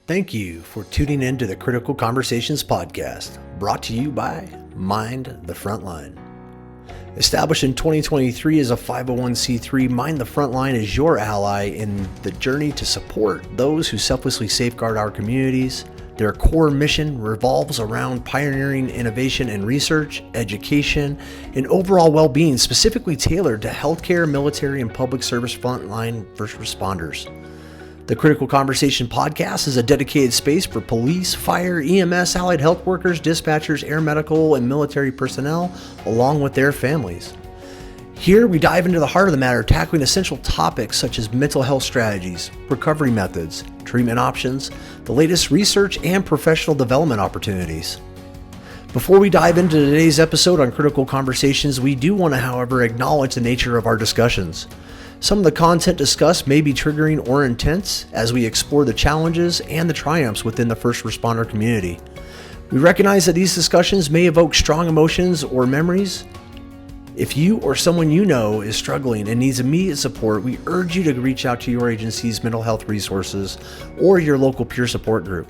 Thank you for tuning in to the Critical Conversations podcast, brought to you by Mind the Frontline. Established in 2023 as a 501c3, Mind the Frontline is your ally in the journey to support those who selflessly safeguard our communities. Their core mission revolves around pioneering innovation and research, education, and overall well-being specifically tailored to healthcare, military, and public service frontline first responders. The Critical Conversation podcast is a dedicated space for police, fire, EMS, allied health workers, dispatchers, air medical, and military personnel, along with their families. Here, we dive into the heart of the matter, tackling essential topics such as mental health strategies, recovery methods, treatment options, the latest research, and professional development opportunities. Before we dive into today's episode on Critical Conversations, we do want to, however, acknowledge the nature of our discussions. Some of the content discussed may be triggering or intense as we explore the challenges and the triumphs within the first responder community. We recognize that these discussions may evoke strong emotions or memories. If you or someone you know is struggling and needs immediate support, we urge you to reach out to your agency's mental health resources or your local peer support group.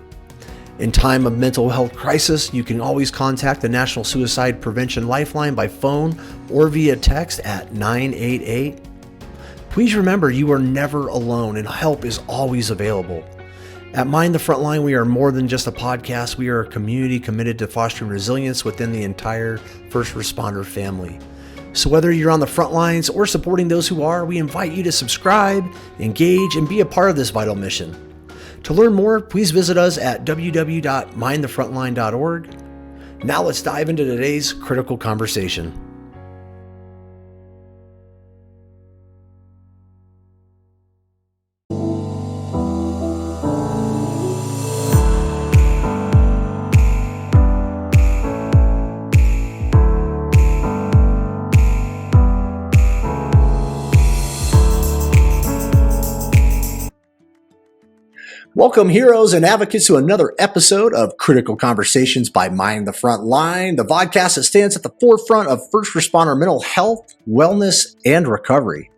In time of mental health crisis, you can always contact the National Suicide Prevention Lifeline by phone or via text at 988. Please remember you are never alone and help is always available. At Mind the Frontline, we are more than just a podcast. We are a community committed to fostering resilience within the entire first responder family. So whether you're on the front lines or supporting those who are, we invite you to subscribe, engage, and be a part of this vital mission. To learn more, please visit us at www.mindthefrontline.org. Now let's dive into today's critical conversation. Welcome, heroes and advocates, to another episode of Critical Conversations by Mind the Frontline, the podcast that stands at the forefront of first responder mental health, wellness, and recovery.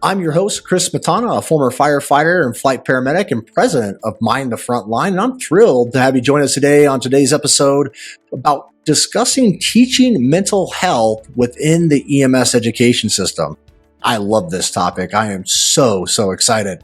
I'm your host, Chris Smetana, a former firefighter and flight paramedic and president of Mind the Frontline, and I'm thrilled to have you join us today on today's episode about discussing teaching mental health within the EMS education system. I love this topic. I am so excited.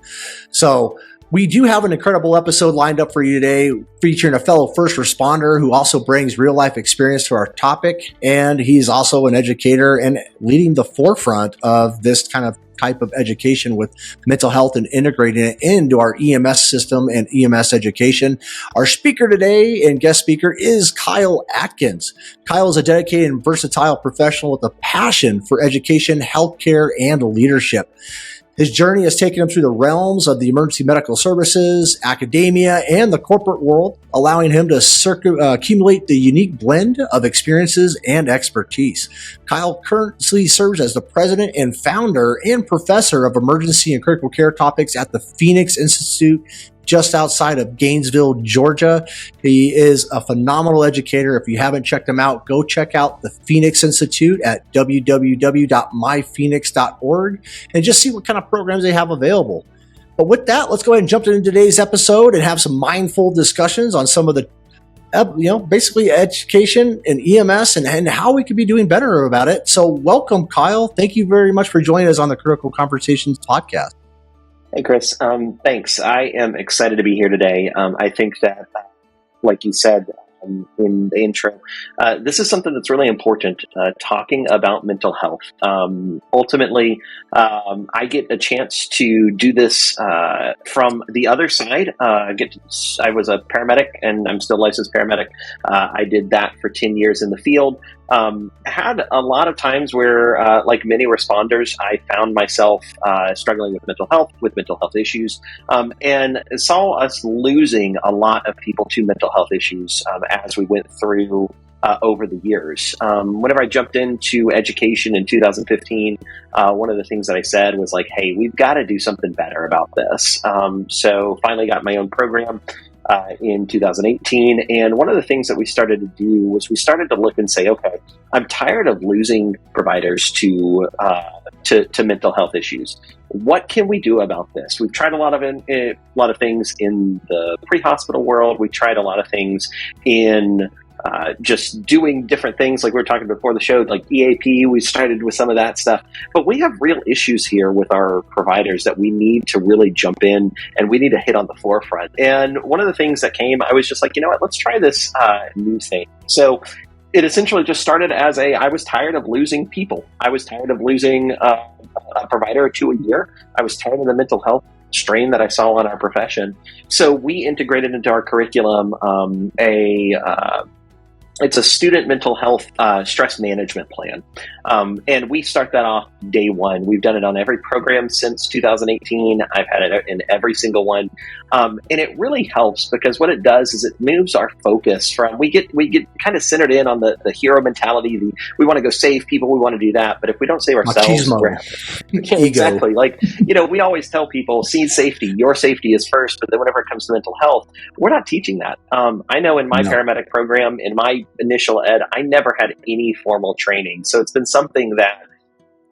So, we do have an incredible episode lined up for you today, featuring a fellow first responder who also brings real life experience to our topic. And he's also an educator and leading the forefront of this type of education with mental health and integrating it into our EMS system and EMS education. Our speaker today and guest speaker is Kyle Atkins. Kyle is a dedicated and versatile professional with a passion for education, healthcare, and leadership. His journey has taken him through the realms of the emergency medical services, academia, and the corporate world, allowing him to accumulate the unique blend of experiences and expertise. Kyle currently serves as the president and founder and professor of emergency and critical care topics at the Phoenix Institute, just outside of Gainesville, Georgia. He is a phenomenal educator. If you haven't checked him out, go check out the Phoenix Institute at www.myphoenix.org and just see what kind of programs they have available. But with that, let's go ahead and jump into today's episode and have some mindful discussions on some of the basically education and EMS and how we could be doing better about it. So welcome, Kyle. Thank you very much for joining us on the Critical Conversations podcast. Hey, Chris. Thanks. I am excited to be here today. I think that, like you said in the intro, this is something that's really important, talking about mental health. Ultimately, I get a chance to do this from the other side. I was a paramedic, and I'm still a licensed paramedic. I did that for 10 years in the field. Had a lot of times where, like many responders, I found myself struggling with mental health issues, and saw us losing a lot of people to mental health issues as we went through over the years. Whenever I jumped into education in 2015, one of the things that I said was like, hey, we've got to do something better about this. So finally got my own program in 2018. And one of the things that we started to do was we started to look and say, okay, I'm tired of losing providers to mental health issues. What can we do about this? We've tried a lot of things in the pre-hospital world. We tried a lot of things in just doing different things, like we were talking before the show, like EAP. We started with some of that stuff, but we have real issues here with our providers that we need to really jump in and we need to hit on the forefront. And one of the things that came, I was just like, you know what, let's try this new thing. So it essentially just started as I was tired of losing people. I was tired of losing a provider or two a year. I was tired of the mental health strain that I saw on our profession. So we integrated into our curriculum it's a student mental health stress management plan. And we start that off day one. We've done it on every program since 2018. I've had it in every single one. And it really helps because what it does is it moves our focus from, we get kind of centered in on the hero mentality. We want to go save people. We want to do that. But if we don't save ourselves, exactly. Like, we always tell people, see safety. Your safety is first. But then whenever it comes to mental health, we're not teaching that. I know in my paramedic program, in my initial ed, I never had any formal training. So it's been something that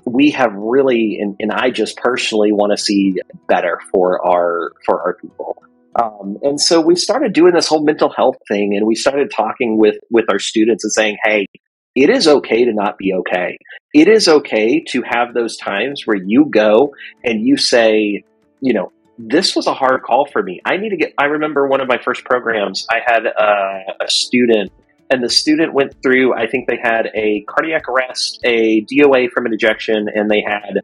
we have really, and I just personally want to see better for our people. And so we started doing this whole mental health thing, and we started talking with our students and saying, hey, it is okay to not be okay. It is okay to have those times where you go and you say, this was a hard call for me. I remember one of my first programs, I had a student. And the student went through, I think they had a cardiac arrest, a DOA from an ejection, and they had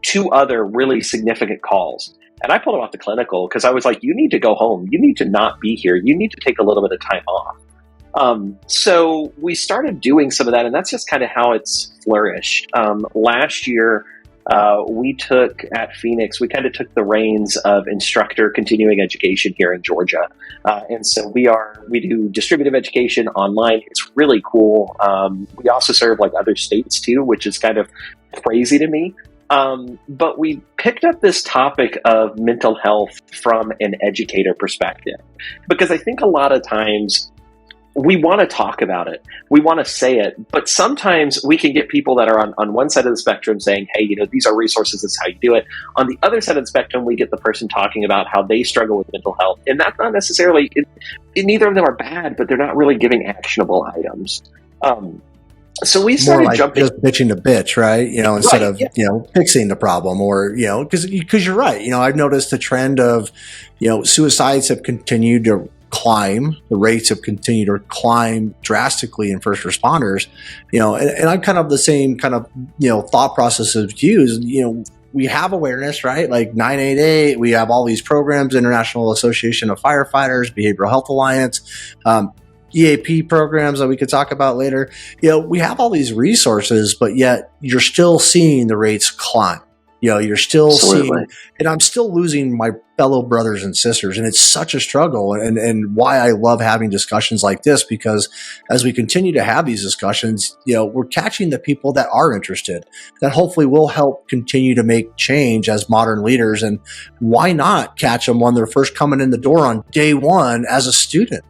two other really significant calls. And I pulled them off the clinical because I was like, you need to go home. You need to not be here. You need to take a little bit of time off. So we started doing some of that, and that's just kind of how it's flourished. Last year, we took at Phoenix, we kind of took the reins of instructor continuing education here in Georgia. And so we do distributive education online. It's really cool. We also serve like other states too, which is kind of crazy to me. But we picked up this topic of mental health from an educator perspective, because I think a lot of times we want to talk about it. We want to say it, but sometimes we can get people that are on one side of the spectrum saying, hey, these are resources, this is how you do it. On the other side of the spectrum, we get the person talking about how they struggle with mental health. And that's not necessarily, neither of them are bad, but they're not really giving actionable items. So we started more like jumping. Just bitching to bitch, right? Instead of, fixing the problem, or, because you're right. I've noticed the trend of, suicides have continued to climb. The rates have continued to climb drastically in first responders, and I'm kind of the same kind of, thought process as you. We have awareness, right? Like 988, we have all these programs, International Association of Firefighters, Behavioral Health Alliance, EAP programs that we could talk about later. We have all these resources, but yet you're still seeing the rates climb. You're still seeing, and I'm still losing my fellow brothers and sisters. And it's such a struggle, and why I love having discussions like this, because as we continue to have these discussions, we're catching the people that are interested, that hopefully will help continue to make change as modern leaders. And why not catch them when they're first coming in the door on day one as a student?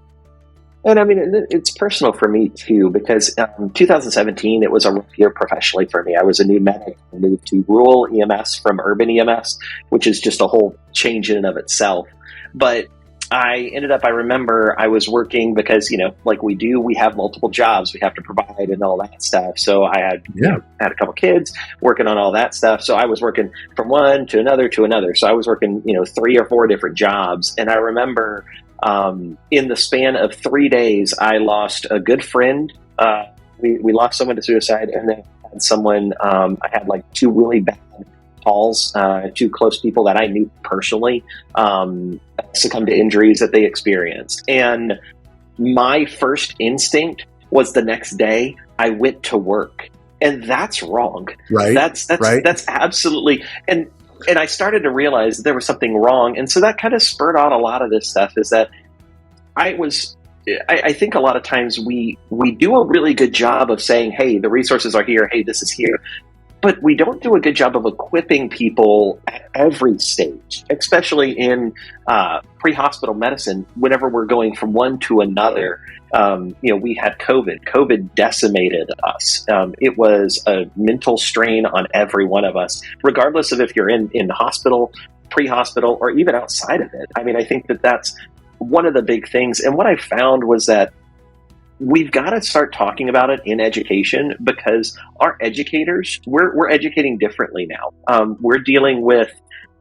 And I mean, it's personal for me too, because 2017, it was a rough year professionally for me. I was a new medic. I moved to rural EMS from urban EMS, which is just a whole change in and of itself. But I remember I was working because, like we do, we have multiple jobs we have to provide and all that stuff. So I had a couple kids working on all that stuff. So I was working from one to another to another. So I was working, 3 or 4 different jobs. And I remember in the span of 3 days, I lost a good friend. We lost someone to suicide, and then had someone, I had like 2 really bad calls, 2 close people that I knew personally, succumb to injuries that they experienced. And my first instinct was the next day I went to work, and that's wrong. Right. That's absolutely, and I started to realize there was something wrong. And so that kind of spurred on a lot of this stuff, is that I think a lot of times we do a really good job of saying, hey, the resources are here. Hey, this is here. but we don't do a good job of equipping people at every stage, especially in pre-hospital medicine. Whenever we're going from one to another, we had COVID. COVID decimated us. It was a mental strain on every one of us, regardless of if you're in the hospital, pre-hospital, or even outside of it. I mean, I think that that's one of the big things. And what I found was that we've got to start talking about it in education, because our educators, we're educating differently now. We're dealing with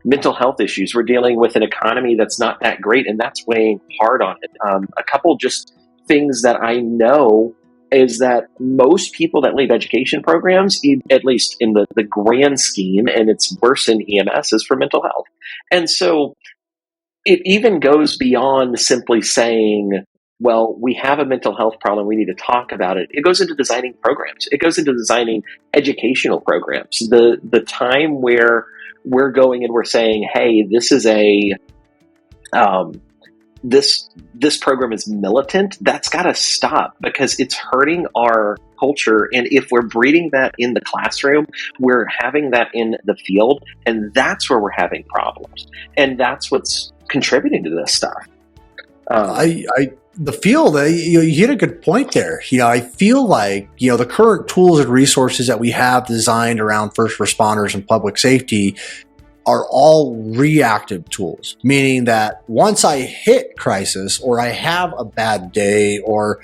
mental health issues. We're dealing with an economy that's not that great, and that's weighing hard on it. A couple just things that I know is that most people that leave education programs, at least in the grand scheme, and it's worse in EMS, is for mental health. And so it even goes beyond simply saying, well, we have a mental health problem, we need to talk about it. It goes into designing programs. It goes into designing educational programs. The time where we're going and we're saying, hey, this is this program is militant, that's got to stop, because it's hurting our culture. And if we're breeding that in the classroom, we're having that in the field, and that's where we're having problems. And that's what's contributing to this stuff. The field, you hit a good point there. I feel like, the current tools and resources that we have designed around first responders and public safety are all reactive tools, meaning that once I hit crisis, or I have a bad day, or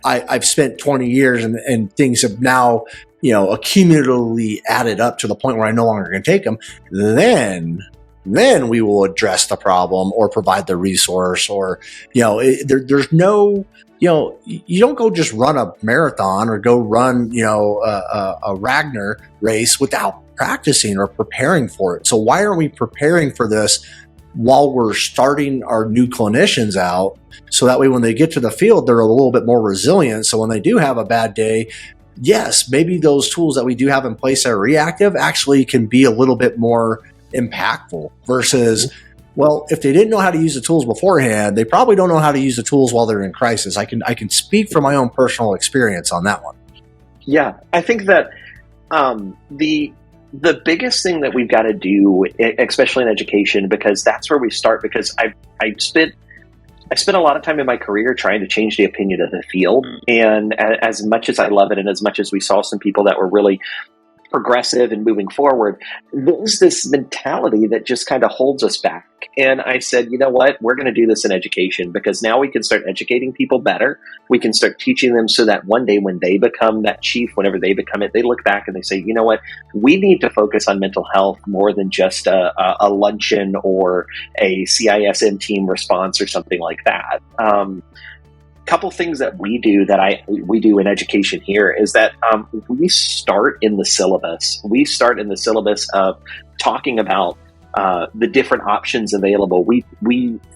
I've spent 20 years and things have now, accumulatively added up to the point where I no longer can take them, then we will address the problem or provide the resource, or, there's no, you don't go just run a marathon or go run, a Ragnar race without practicing or preparing for it. So why aren't we preparing for this while we're starting our new clinicians out? So that way, when they get to the field, they're a little bit more resilient. So when they do have a bad day, yes, maybe those tools that we do have in place that are reactive actually can be a little bit more impactful versus, well, if they didn't know how to use the tools beforehand, they probably don't know how to use the tools while they're in crisis. I can speak from my own personal experience on that one. Yeah, I think that the biggest thing that we've got to do, especially in education, because that's where we start, because I spent a lot of time in my career trying to change the opinion of the field. And as much as I love it, and as much as we saw some people that were really progressive and moving forward, there's this mentality that just kind of holds us back. And I said, you know what, we're going to do this in education, because now we can start educating people better. We can start teaching them so that one day when they become that chief, whenever they become it, they look back and they say, you know what, we need to focus on mental health more than just a luncheon or a CISM team response or something like that. Couple things that we do we do in education here is that we start in the syllabus. We start in the syllabus of talking about the different options available. We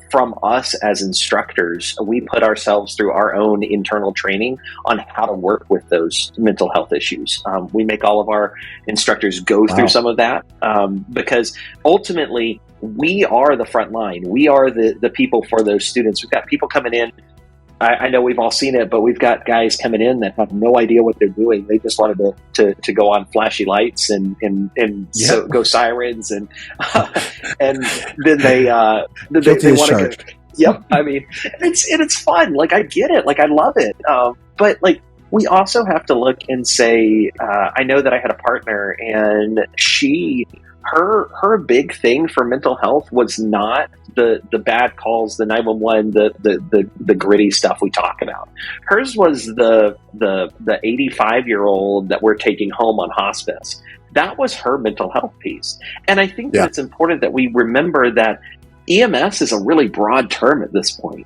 from us as instructors, we put ourselves through our own internal training on how to work with those mental health issues. We make all of our instructors go through some of that because ultimately we are the front line. We are the people for those students. We've got people coming in. I know we've all seen it, but we've got guys coming in that have no idea what they're doing. They just wanted to go on flashy lights and so go sirens and then they want to. Yep. I mean, it's fun. Like, I get it. Like, I love it. But like, we also have to look and say, I know that I had a partner, and her big thing for mental health was not the bad calls, the 911, the gritty stuff we talk about. Hers was the 85-year-old that we're taking home on hospice. That was her mental health piece. And I think that it's important that we remember that EMS is a really broad term at this point.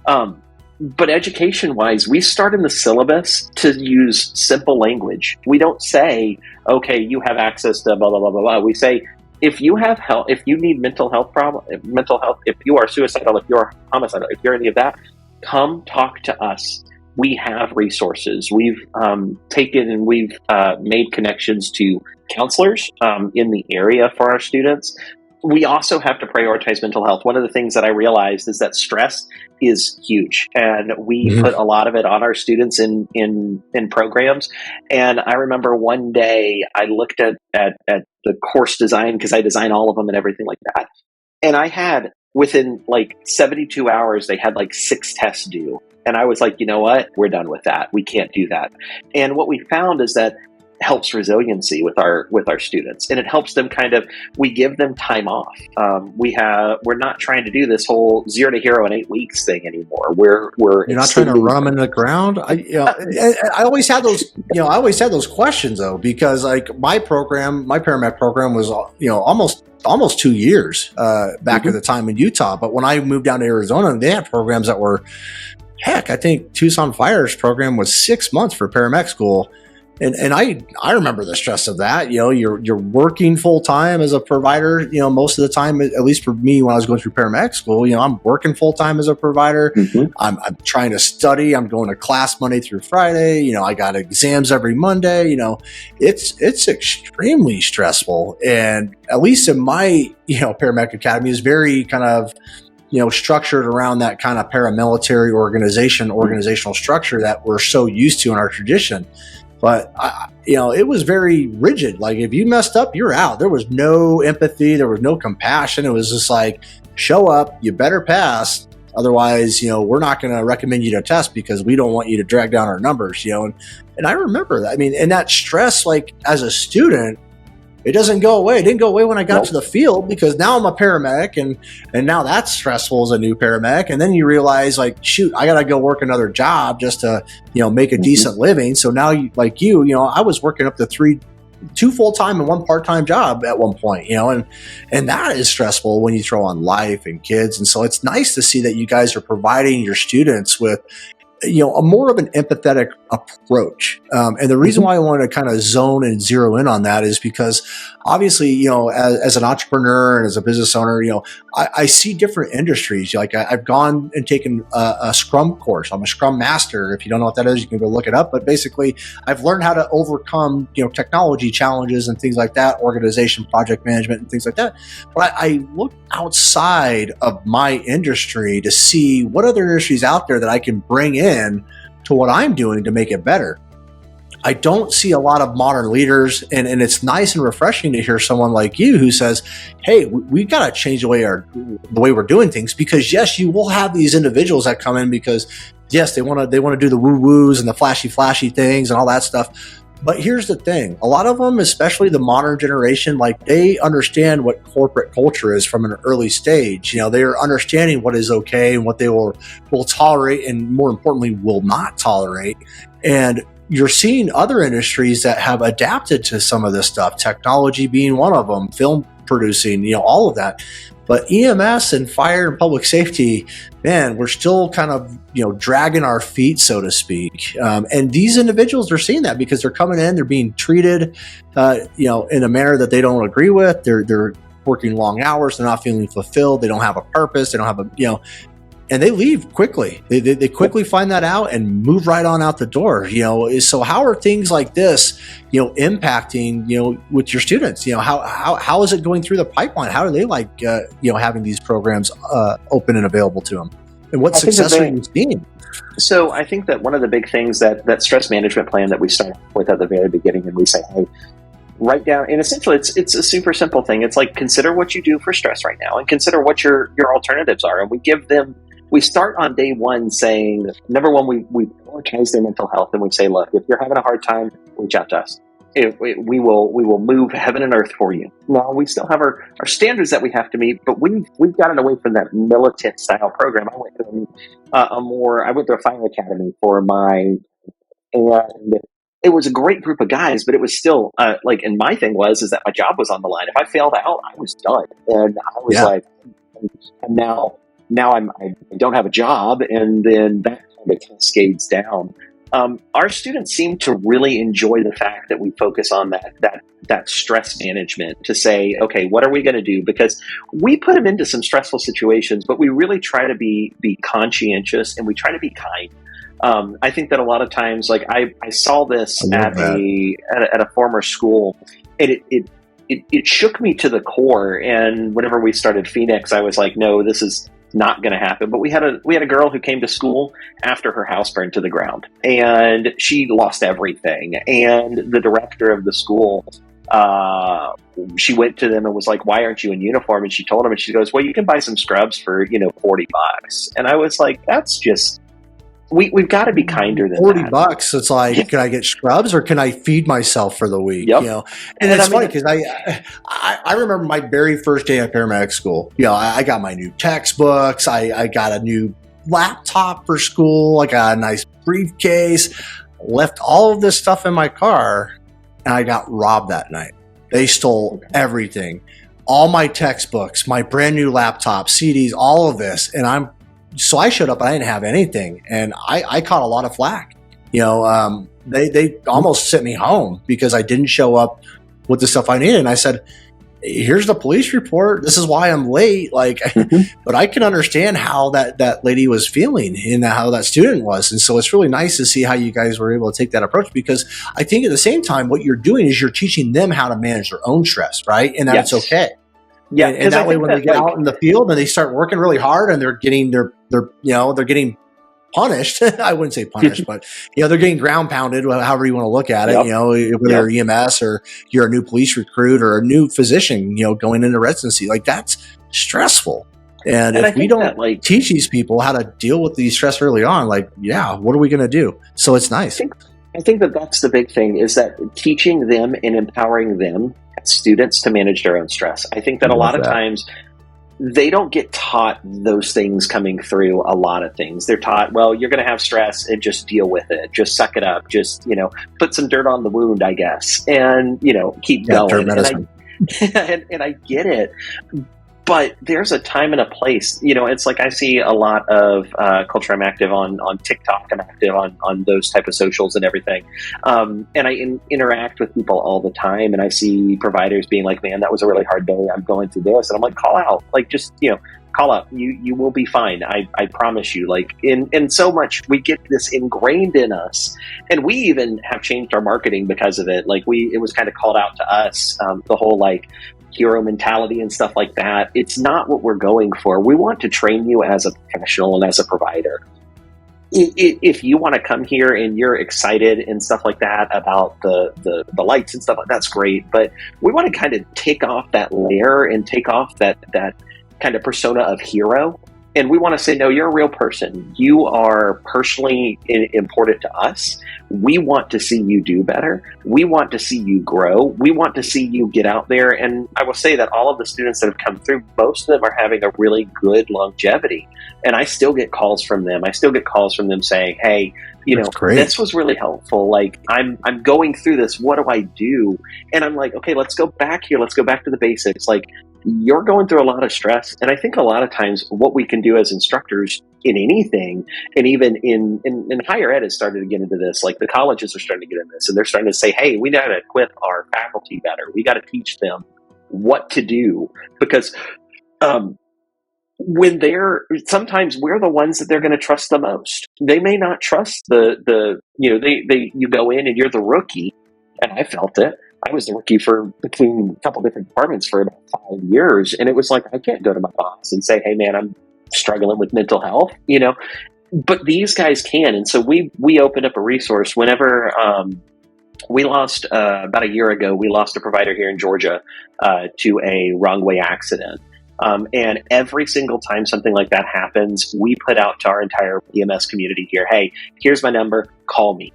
But education-wise, we start in the syllabus to use simple language. We don't say, okay, you have access to blah, blah, blah, blah, blah. We say, if you have help, if you need mental health, if you are suicidal, if you're homicidal, if you're any of that, come talk to us. We have resources. We've taken and we've made connections to counselors in the area for our students. We also have to prioritize mental health. One of the things that I realized is that stress is huge, and we put a lot of it on our students in programs. And I remember one day I looked at at the course design, because I design all of them and everything like that. And I had, within like 72 hours, they had like 6 tests due. And I was like, you know what? We're done with that. We can't do that. And what we found is that helps resiliency with our students, and it helps them we give them time off. We're not trying to do this whole 0 to hero in 8 weeks thing anymore. You're not trying to run them into the ground. I always had those questions though, because like my paramedic program was almost 2 years back at the time in Utah. But when I moved down to Arizona, they had programs that were, heck, I think Tucson Fire's program was 6 months for paramedic school. And I remember the stress of that. You're working full time as a provider. Most of the time, at least for me, when I was going through paramedic school, I'm working full time as a provider. Mm-hmm. I'm trying to study. I'm going to class Monday through Friday. I got exams every Monday. It's extremely stressful. And at least in my paramedic academy is very kind of structured around that kind of paramilitary organizational structure that we're so used to in our tradition. But, it was very rigid. Like if you messed up, you're out. There was no empathy. There was no compassion. It was just like, show up, you better pass. Otherwise, we're not going to recommend you to test because we don't want you to drag down our numbers, and I remember that. I mean, and that stress, like as a student, it doesn't go away. It didn't go away when I got to the field, because now I'm a paramedic and now that's stressful as a new paramedic. And then you realize like, shoot, I got to go work another job just to, make a decent living. So now I was working up to 2 full-time and 1 part-time job at one point, and that is stressful when you throw on life and kids. And so it's nice to see that you guys are providing your students with a more of an empathetic approach. And the reason why I wanted to kind of zone and zero in on that is because obviously, as an entrepreneur and as a business owner, I see different industries. Like I've gone and taken a Scrum course. I'm a Scrum master. If you don't know what that is, you can go look it up. But basically, I've learned how to overcome, technology challenges and things like that, organization, project management and things like that. But I look outside of my industry to see what other industries out there that I can bring in to what I'm doing to make it better. I don't see a lot of modern leaders, and it's nice and refreshing to hear someone like you who says, hey, we got to change the way we're doing things, because yes, you will have these individuals that come in because yes, they want to do the woo-woos and the flashy things and all that stuff. But here's the thing. A lot of them, especially the modern generation, like they understand what corporate culture is from an early stage. They're understanding what is okay and what they will tolerate, and more importantly, will not tolerate. And you're seeing other industries that have adapted to some of this stuff, technology being one of them, film producing, all of that. But EMS and fire and public safety, man, we're still kind of, dragging our feet, so to speak. And these individuals are seeing that because they're coming in, they're being treated, in a manner that they don't agree with. They're working long hours. They're not feeling fulfilled. They don't have a purpose. They don't have and they leave quickly. They quickly find that out and move right on out the door. So how are things like this, impacting, with your students? How is it going through the pipeline? How are they like, having these programs open and available to them? And what success are you seeing? So I think that one of the big things that stress management plan that we start with at the very beginning, and we say, hey, write down, and essentially it's a super simple thing. It's like, consider what you do for stress right now and consider what your alternatives are. And we start on day one saying, number one, we prioritize their mental health, and we say, look, if you're having a hard time, reach out to us. We will move heaven and earth for you. Now, we still have our standards that we have to meet, but we've gotten away from that militant style program. I went to a fire academy for and it was a great group of guys, but it was still and my thing was that my job was on the line. If I failed out, I was done, and I was and now I don't have a job, and then that kind of cascades down. Our students seem to really enjoy the fact that we focus on that stress management, to say, okay, what are we going to do? Because we put them into some stressful situations, but we really try to be conscientious, and we try to be kind. I think that a lot of times, like I saw this at a former school, and it shook me to the core. And whenever we started Phoenix, I was like, no, this is not going to happen. But we had a girl who came to school after her house burned to the ground, and she lost everything. And the director of the school she went to them and was like, "Why aren't you in uniform?" And she told him, and she goes, "Well, you can buy some scrubs for, $40." And I was like, that's just, we've got to be kinder than $40. It's like, can I get scrubs or can I feed myself for the week? Yep. And it's funny because I remember my very first day at paramedic school. I got my new textbooks. I got a new laptop for school. I got a nice briefcase. Left all of this stuff in my car, and I got robbed that night. They stole everything, all my textbooks, my brand new laptop, CDs, all of this, and so I showed up. I didn't have anything, and I caught a lot of flack. They almost sent me home because I didn't show up with the stuff I needed. And I said, "Here's the police report. This is why I'm late." But I can understand how that lady was feeling and how that student was. And so it's really nice to see how you guys were able to take that approach, because I think at the same time, what you're doing is you're teaching them how to manage their own stress, right? And that it's okay. Yeah. And that way, when they get out in the field and they start working really hard and they're getting they're getting punished. I wouldn't say punished, but they're getting ground pounded, however you want to look at it. Whether you're EMS or you're a new police recruit or a new physician, going into residency, that's stressful. And if we don't teach these people how to deal with these stress early on, what are we going to do? So it's nice. I think that's the big thing, is that teaching them and empowering them as students to manage their own stress. I think that a lot of times they don't get taught those things coming through a lot of things. They're taught, well, you're going to have stress and just deal with it. Just suck it up. Just, put some dirt on the wound, I guess, and, keep going. And I get it. But there's a time and a place. It's like I see a lot of culture. I'm active on TikTok. I'm active on those type of socials and everything. And I interact with people all the time. And I see providers being like, "Man, that was a really hard day. I'm going through this." And I'm like, call out. Call out. You will be fine. I promise you. In so much, we get this ingrained in us. And we even have changed our marketing because of it. It was kind of called out to us, the whole hero mentality and stuff like that. It's not what we're going for. We want to train you as a professional and as a provider. If you want to come here and you're excited and stuff like that about the lights and stuff, that's great. But we want to kind of take off that layer and take off that kind of persona of hero. And we want to say, no, you're a real person. You are personally important to us. We want to see you do better. We want to see you grow. We want to see you get out there. And I will say that all of the students that have come through, most of them are having a really good longevity. And I still get calls from them. I still get calls from them saying, "Hey, this was really helpful. I'm going through this. What do I do?" And I'm like, "Okay, let's go back here. Let's go back to the basics." You're going through a lot of stress. And I think a lot of times what we can do as instructors in anything, and even in higher ed is starting to get into this, the colleges are starting to get into this, and they're starting to say, "Hey, we got to equip our faculty better. We got to teach them what to do." Because sometimes we're the ones that they're going to trust the most. They may not trust you go in and you're the rookie. And I felt it. I was the rookie for between a couple different departments for about 5 years. And it was like, I can't go to my boss and say, "Hey man, I'm struggling with mental health," but these guys can. And so we opened up a resource whenever, we lost, about a year ago, we lost a provider here in Georgia, to a wrong way accident. And every single time something like that happens, we put out to our entire EMS community here, "Hey, here's my number, call me.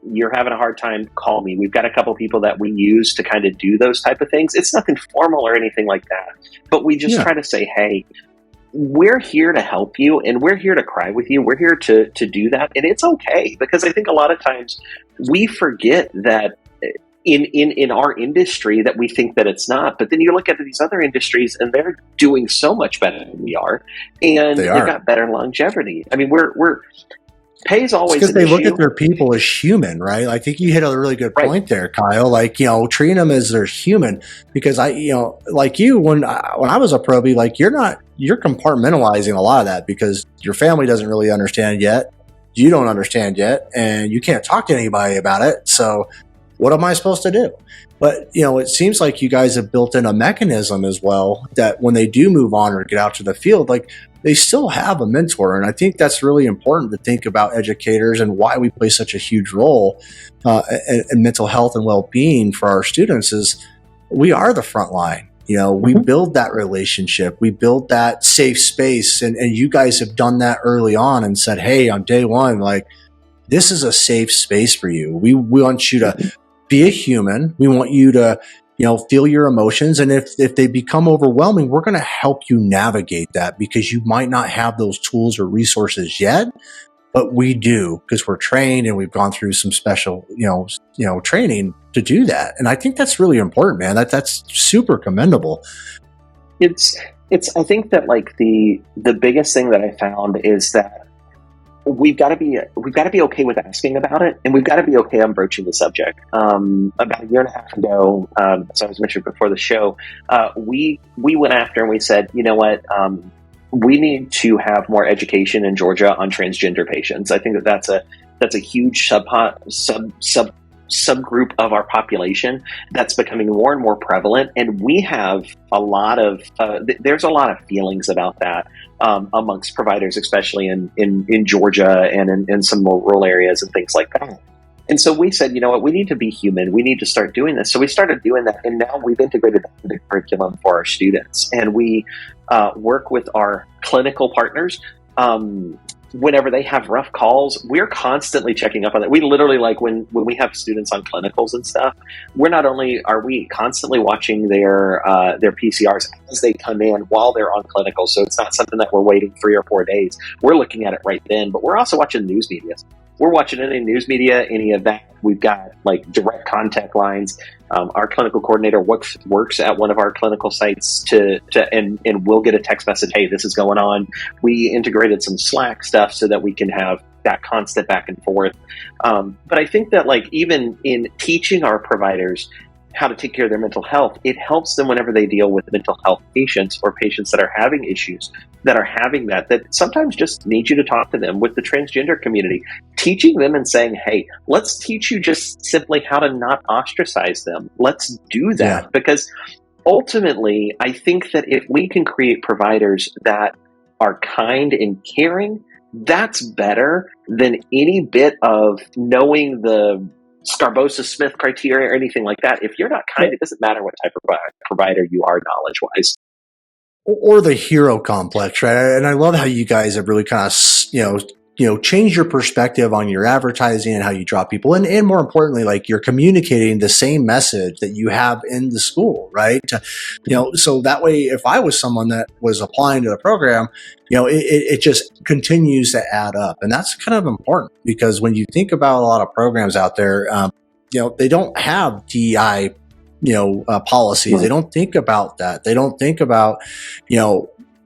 You're having a hard time, call me." We've got a couple people that we use to kind of do those type of things. It's nothing formal or anything like that, but we just try to say, "Hey, we're here to help you, and we're here to cry with you. We're here to do that." And it's okay, because I think a lot of times we forget that in our industry that we think that it's not, but then you look at these other industries and they're doing so much better than we are, and they've got better longevity. I mean, we're pay is always because they look at their people as human, right? I think you hit a really good point there, Kyle. Treating them as they're human. Because when I was a probie, you're compartmentalizing a lot of that because your family doesn't really understand yet, you don't understand yet, and you can't talk to anybody about it. So what am I supposed to do? But it seems like you guys have built in a mechanism as well that when they do move on or get out to the field, they still have a mentor. And I think that's really important to think about educators and why we play such a huge role in mental health and well-being for our students is we are the front line. We build that relationship. We build that safe space. And you guys have done that early on and said, hey, on day one, like, this is a safe space for you. We want you to be a human. We want you to, feel your emotions. And if they become overwhelming, we're going to help you navigate that because you might not have those tools or resources yet, but we do because we're trained and we've gone through some special, training to do that. And I think that's really important, man. That's super commendable. I think that like the biggest thing that I found is that we've got to be okay with asking about it, and we've got to be okay on broaching the subject. About a year and a half ago, as I was mentioned before the show, we went after and we said, you know what, we need to have more education in Georgia on transgender patients. I think that's a huge subgroup of our population that's becoming more and more prevalent, and we have a lot of there's a lot of feelings about that amongst providers, especially in Georgia and in some more rural areas and things like that. And so we said, you know what, we need to be human. We need to start doing this. So we started doing that, and now we've integrated that into the curriculum for our students, and we work with our clinical partners. Whenever they have rough calls, we're constantly checking up on that. We literally, like when we have students on clinicals and stuff, are we constantly watching their PCRs as they come in while they're on clinical. So it's not something that we're waiting 3 or 4 days. We're looking at it right then, but we're also watching news media. We're watching any news media, any of that. We've got like direct contact lines. Our clinical coordinator works at one of our clinical sites and we'll get a text message, hey, this is going on. We integrated some Slack stuff so that we can have that constant back and forth. But I think that like even in teaching our providers how to take care of their mental health, it helps them whenever they deal with mental health patients or patients that are having issues, that are having that sometimes just need you to talk to them. With the transgender community, teaching them and saying, hey, let's teach you just simply how to not ostracize them. Let's do that. Because ultimately, I think that if we can create providers that are kind and caring, that's better than any bit of knowing the Scarbosa-Smith criteria or anything like that. If you're not kind, it doesn't matter what type of provider you are knowledge-wise. Or the hero complex, right? And I love how you guys have really kind of, changed your perspective on your advertising and how you draw people in. And more importantly, like you're communicating the same message that you have in the school, right? So that way, if I was someone that was applying to the program, it just continues to add up. And that's kind of important because when you think about a lot of programs out there, they don't have DEI policies. They don't think about that. They don't think about,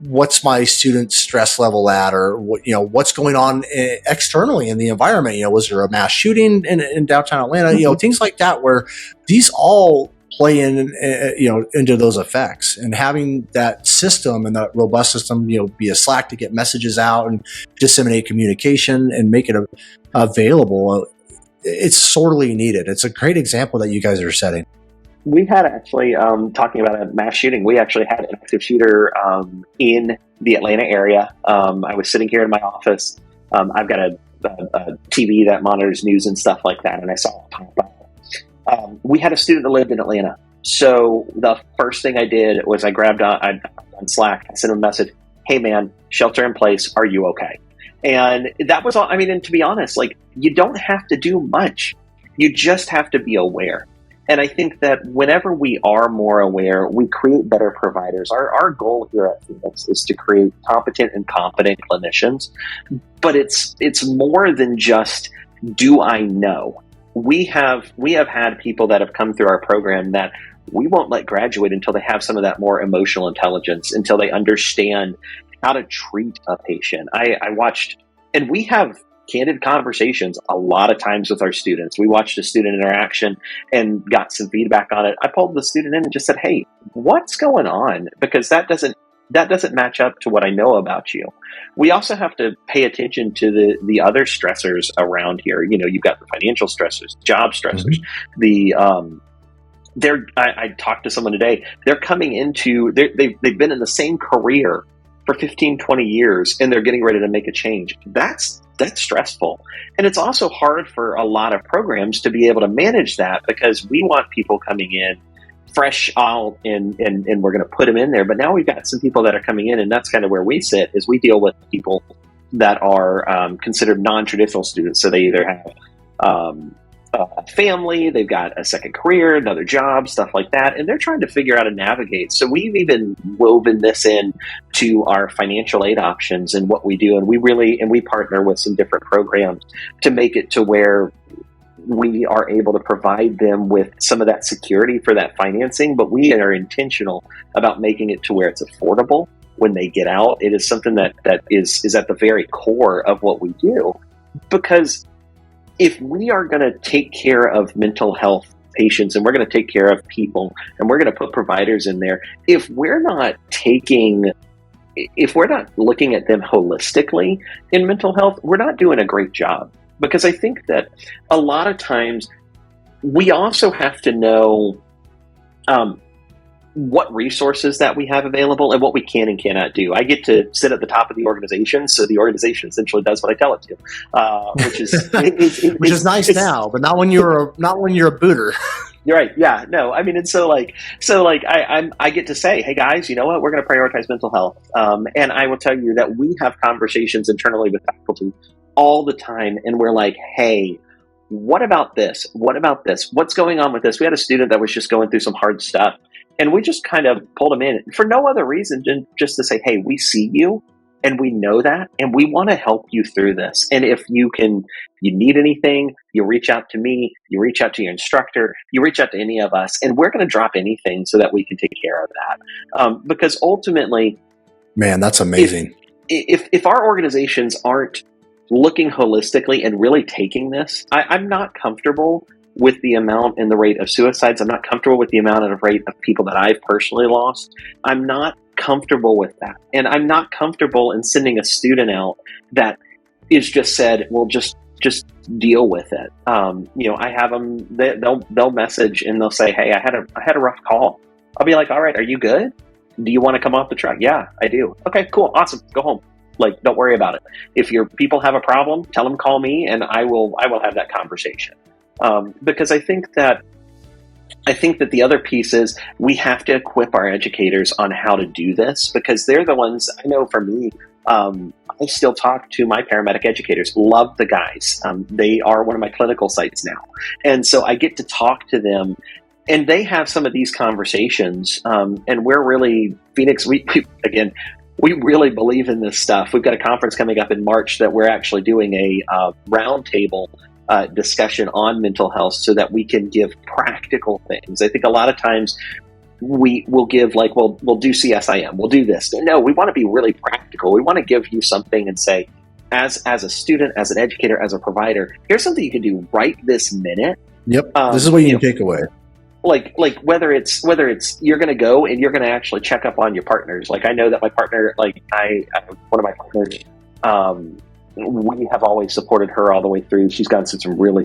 what's my student's stress level at, or what's going on externally in the environment. Was there a mass shooting in downtown Atlanta? Things like that, where these all play into those effects. And having that system and that robust system, be a Slack to get messages out and disseminate communication and make it available. It's sorely needed. It's a great example that you guys are setting. We had actually, talking about a mass shooting, we actually had an active shooter in the Atlanta area. I was sitting here in my office. I've got a TV that monitors news and stuff like that, and I saw it pop up. We had a student that lived in Atlanta. So the first thing I did was I grabbed on Slack, I sent him a message, hey man, shelter in place, are you okay? And that was all. I mean, and to be honest, like, you don't have to do much. You just have to be aware. And I think that whenever we are more aware, we create better providers. Our goal here at Phoenix is to create competent and competent clinicians. But it's more than just, do I know? We have had people that have come through our program that we won't let graduate until they have some of that more emotional intelligence, until they understand how to treat a patient. I watched, and we have candid conversations a lot of times with our students. We watched a student interaction and got some feedback on it. I pulled the student in and just said, hey, what's going on? Because that doesn't match up to what I know about you. We also have to pay attention to the other stressors around here. You've got the financial stressors, job stressors, I talked to someone today. They're coming into, they've been in the same career for 15, 20 years and they're getting ready to make a change. That's stressful. And it's also hard for a lot of programs to be able to manage that, because we want people coming in fresh out and we're going to put them in there. But now we've got some people that are coming in, and that's kind of where we sit, is we deal with people that are considered non-traditional students. So they either have a family, they've got a second career, another job, stuff like that, and they're trying to figure out how to navigate. So we've even woven this in to our financial aid options and what we do, and we partner with some different programs to make it to where we are able to provide them with some of that security for that financing, but we are intentional about making it to where it's affordable when they get out. It is something that is at the very core of what we do, because if we are going to take care of mental health patients and we're going to take care of people and we're going to put providers in there, if we're not looking at them holistically in mental health, we're not doing a great job. Because I think that a lot of times we also have to know what resources that we have available and what we can and cannot do. I get to sit at the top of the organization, so the organization essentially does what I tell it to, which is which is nice now, but not when you're a booter. You're right. Yeah. No. I mean, and so I get to say, hey guys, you know what? We're going to prioritize mental health, and I will tell you that we have conversations internally with faculty all the time, and we're like, hey, what about this? What about this? What's going on with this? We had a student that was just going through some hard stuff, and we just kind of pulled him in for no other reason than just to say, hey, we see you and we know that, and we want to help you through this. And if you need anything, you reach out to me, you reach out to your instructor, you reach out to any of us, and we're going to drop anything so that we can take care of that. Because ultimately, man, that's amazing. If our organizations aren't looking holistically and really taking this, I'm not comfortable with the amount and the rate of suicides. I'm not comfortable with the amount and rate of people that I've personally lost. I'm not comfortable with that. And I'm not comfortable in sending a student out that is just said, well, just deal with it. I have them, they'll message and they'll say, hey, I had a rough call. I'll be like, all right, are you good? Do you want to come off the truck? Yeah, I do. Okay, cool. Awesome. Go home. Like, don't worry about it. If your people have a problem, tell them, call me, and I will have that conversation. Because I think that the other piece is we have to equip our educators on how to do this, because they're the ones. I know for me, I still talk to my paramedic educators. Love the guys. They are one of my clinical sites now, and so I get to talk to them. And they have some of these conversations, and we're really Phoenix. We really believe in this stuff. We've got a conference coming up in March that we're actually doing a roundtable discussion on mental health so that we can give practical things. I think a lot of times we'll give we'll do CSIM, we'll do this. No, we want to be really practical. We want to give you something and say, as a student, as an educator, as a provider, here's something you can do right this minute. Yep. This is what you can take away. Like whether it's you're going to go and you're going to actually check up on your partners. Like I know that my partner, one of my partners, we have always supported her all the way through. She's gone through some really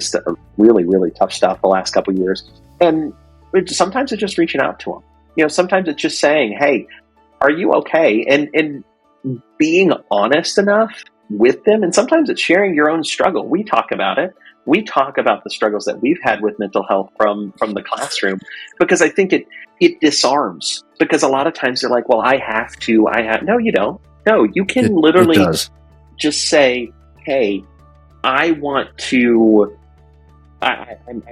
tough stuff the last couple of years. And sometimes it's just reaching out to them. Sometimes it's just saying, hey, are you okay? And being honest enough with them. And sometimes it's sharing your own struggle. We talk about it. We talk about the struggles that we've had with mental health from the classroom, because I think it disarms. Because a lot of times they're like, well, no, you don't. No, you can literally just say, hey, I'm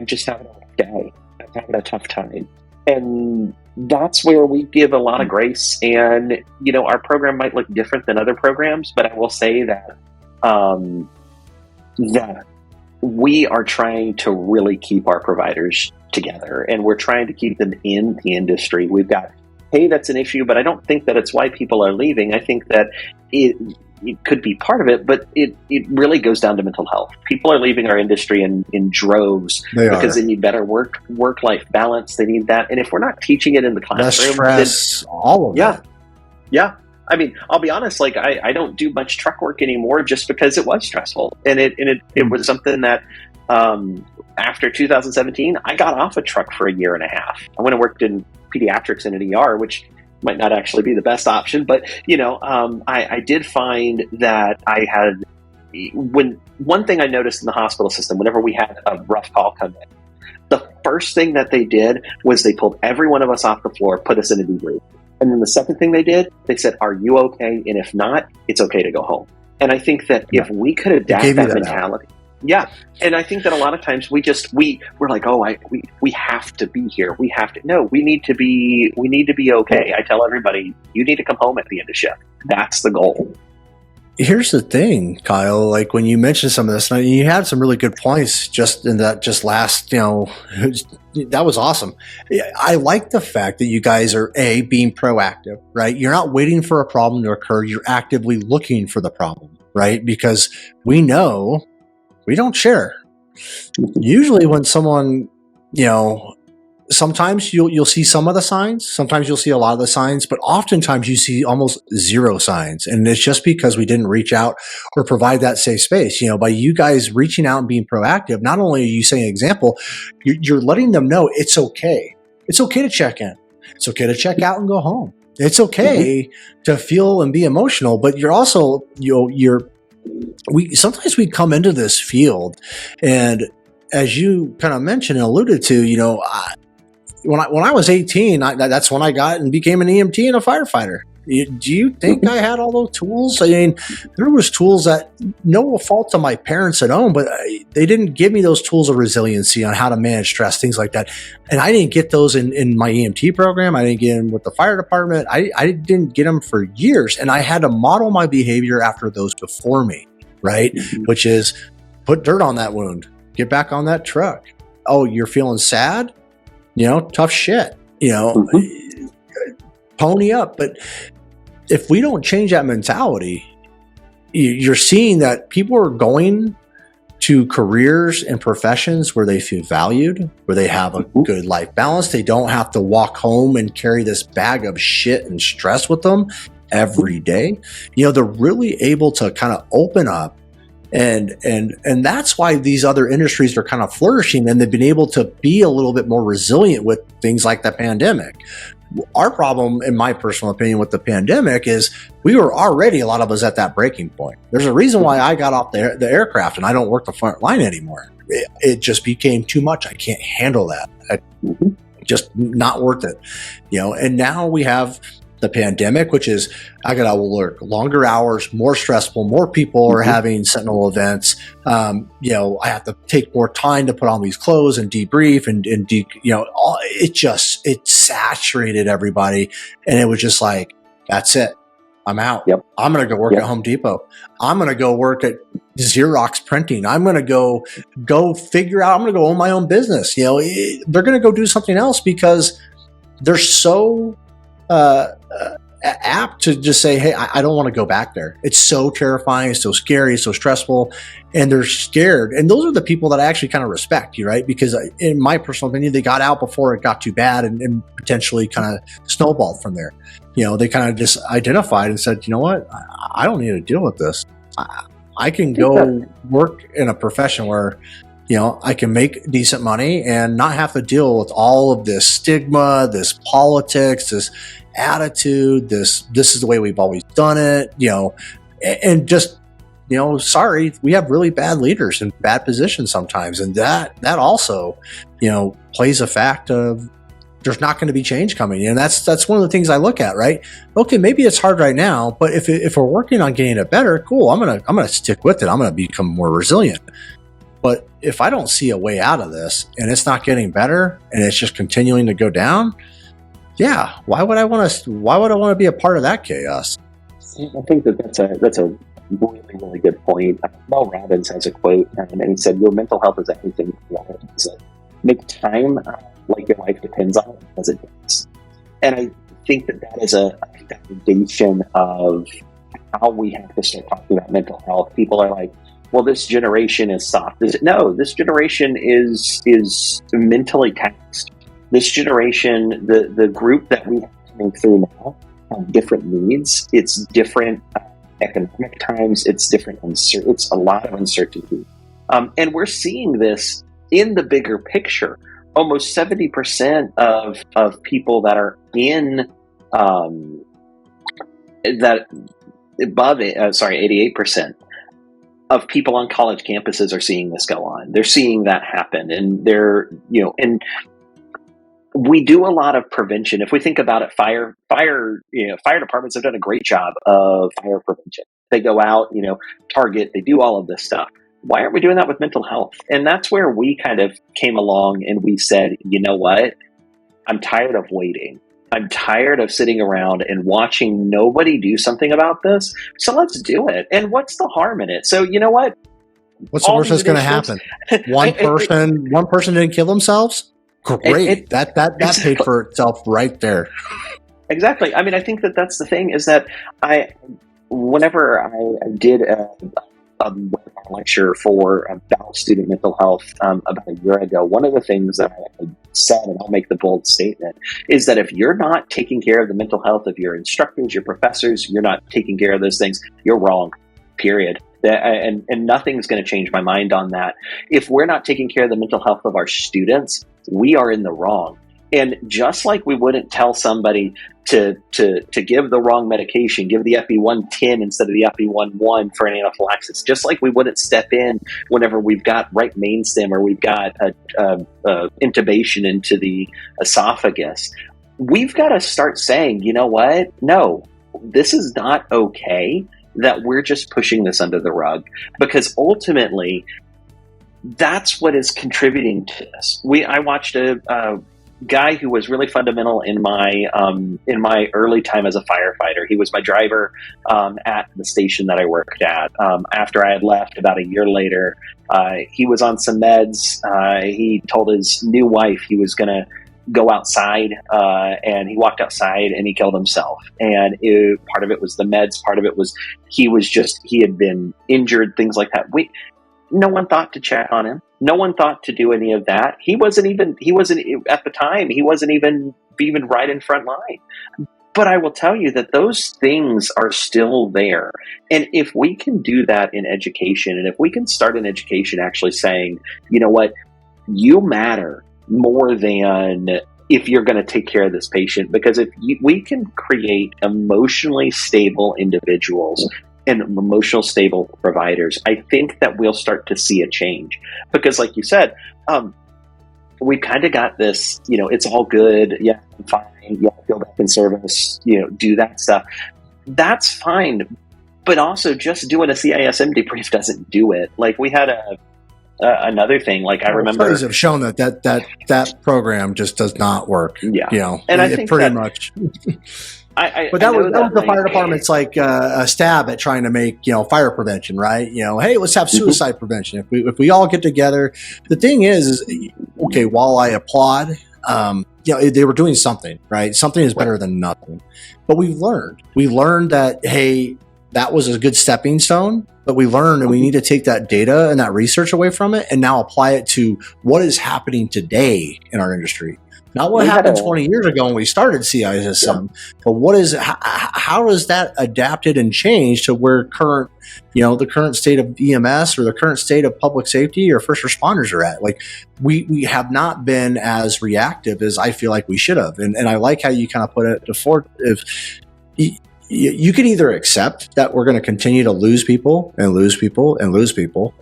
just having a rough day. I'm having a tough time. And that's where we give a lot of grace. And, our program might look different than other programs, but I will say that, that we are trying to really keep our providers together, and we're trying to keep them in the industry. We've got, hey, that's an issue, but I don't think that it's why people are leaving. I think that it could be part of it, but it really goes down to mental health. People are leaving our industry in droves because they need better work-life balance. They need that. And if we're not teaching it in the classroom, less stress, all of that. Yeah. I mean, I'll be honest, I don't do much truck work anymore just because it was stressful. And it was something that after 2017, I got off a truck for a year and a half. I went and worked in pediatrics in an ER, which might not actually be the best option, but I did find that one thing I noticed in the hospital system, whenever we had a rough call come in, the first thing that they did was they pulled every one of us off the floor, put us in a debrief. And then the second thing they did, they said, "Are you okay? And if not, it's okay to go home." And I think that if we could adapt that mentality, and I think that a lot of times we're like, we have to be here. We have to. No, we need to be okay. I tell everybody, you need to come home at the end of shift. That's the goal. Here's the thing, Kyle, like when you mentioned some of this, and you had some really good points just in that last, that was awesome. I like the fact that you guys are being proactive, right? You're not waiting for a problem to occur. You're actively looking for the problem, right? Because we know we don't share. Usually when someone, sometimes you'll see some of the signs, sometimes you'll see a lot of the signs, but oftentimes you see almost zero signs. And it's just because we didn't reach out or provide that safe space. By you guys reaching out and being proactive, not only are you setting an example, you're letting them know it's okay. It's okay to check in. It's okay to check out and go home. It's okay to feel and be emotional, but you're also, sometimes we come into this field, and as you kind of mentioned and alluded to, when I was 18, that's when I got and became an EMT and a firefighter. Do you think I had all those tools? I mean, there was tools that no fault to my parents at home, but they didn't give me those tools of resiliency on how to manage stress, things like that. And I didn't get those in my EMT program. I didn't get them with the fire department. I didn't get them for years. And I had to model my behavior after those before me, right? Which is put dirt on that wound, get back on that truck. Oh, you're feeling sad? Tough shit, pony up. But if we don't change that mentality, you're seeing that people are going to careers and professions where they feel valued, where they have a good life balance. They don't have to walk home and carry this bag of shit and stress with them every day. They're really able to kind of open up. And that's why these other industries are kind of flourishing, and they've been able to be a little bit more resilient with things like the pandemic. Our problem, in my personal opinion, with the pandemic is we were already, a lot of us, at that breaking point. There's a reason why I got off the aircraft and I don't work the front line anymore. It just became too much. I can't handle that. Just not worth it. And now we have the pandemic, which is I got to work longer hours, more stressful, more people are having sentinel events. I have to take more time to put on these clothes and debrief it saturated everybody. And it was just like, that's it. I'm out. Yep. I'm going to go work at Home Depot. I'm going to go work at Xerox printing. I'm going to go figure out, I'm going to go own my own business. They're going to go do something else because they're so apt to just say, hey, I don't want to go back there. It's so terrifying, it's so scary, it's so stressful, and they're scared. And those are the people that I actually kind of respect, right? Because in my personal opinion, they got out before it got too bad and potentially kind of snowballed from there. They kind of just identified and said, you know what, I don't need to deal with this. I can go work in a profession where I can make decent money and not have to deal with all of this stigma, this politics, this attitude, this is the way we've always done it, and just, sorry, we have really bad leaders in bad positions sometimes. And that also, plays a fact of there's not going to be change coming. And that's one of the things I look at, right? Okay, maybe it's hard right now, but if we're working on getting it better, cool. I'm going to stick with it. I'm going to become more resilient. But if I don't see a way out of this and it's not getting better and it's just continuing to go down, why would I want to be a part of that chaos? I think that's a really, really good point. Mel Robbins has a quote, and he said, "Your mental health is everything you want it to make time like your life depends on it as it does." And I think that is a foundation of how we have to start talking about mental health. People are like, well, this generation is soft. No, this generation is mentally taxed. This generation, the group that we have coming through now, have different needs. It's different economic times. It's different. It's a lot of uncertainty. And we're seeing this in the bigger picture. Almost 70% of people that are in um, that above 88% of people on college campuses are seeing this go on. They're seeing that happen, and and we do a lot of prevention. If we think about it, fire departments have done a great job of fire prevention. They go out, target, they do all of this stuff. Why aren't we doing that with mental health? And that's where we kind of came along and we said, you know what? I'm tired of waiting. I'm tired of sitting around and watching nobody do something about this. So let's do it. And what's the harm in it? So you know what? What's the worst that's going to happen? One person didn't kill themselves? Great. That paid for itself right there. Exactly. I mean, I think that's the thing is that whenever I did a lecture about student mental health about a year ago, one of the things that I said, and I'll make the bold statement, is that if you're not taking care of the mental health of your instructors, your professors, you're not taking care of those things, you're wrong, period. And nothing's going to change my mind on that. If we're not taking care of the mental health of our students, we are in the wrong. And just like we wouldn't tell somebody to give the wrong medication, give the Ep.07 instead of the Ep.11 for an anaphylaxis, just like we wouldn't step in whenever we've got right mainstem or we've got intubation into the esophagus, we've got to start saying, you know what? No, this is not okay that we're just pushing this under the rug, because ultimately that's what is contributing to this. I watched a guy who was really fundamental in my early time as a firefighter. He was my driver at the station that I worked at. After I had left about a year later, he was on some meds. He told his new wife he was going to go outside, and he walked outside and he killed himself. And part of it was the meds, part of it was he had been injured, things like that. No one thought to check on him. No one thought to do any of that. He wasn't at the time, he wasn't even right in front line. But I will tell you that those things are still there. And if we can do that in education, and if we can start in education actually saying, you know what, you matter more than if you're going to take care of this patient, because we can create emotionally stable individuals and emotional stable providers, I think that we'll start to see a change. Because like you said, we've kind of got this, it's all good. Yeah, I'm fine. Yeah, go back in service, do that stuff. That's fine. But also just doing a CISM debrief doesn't do it. Like we had another thing, like I remember studies have shown that program just does not work. Yeah. And I think pretty much. But that was the fire department's like a stab at trying to make fire prevention, right? Hey, let's have suicide prevention. If we all get together, the thing is okay. While I applaud, they were doing something, right? Something is better than nothing. But we learned that hey, that was a good stepping stone. But we learned, and we need to take that data and that research away from it, and now apply it to what is happening today in our industry. Not what happened 20 years ago when we started CISM, but how has that adapted and changed to where the current state of EMS or the current state of public safety or first responders are at? Like we have not been as reactive as I feel like we should have. And I like how you kind of put it before. If you can either accept that we're going to continue to lose people and lose people and lose people,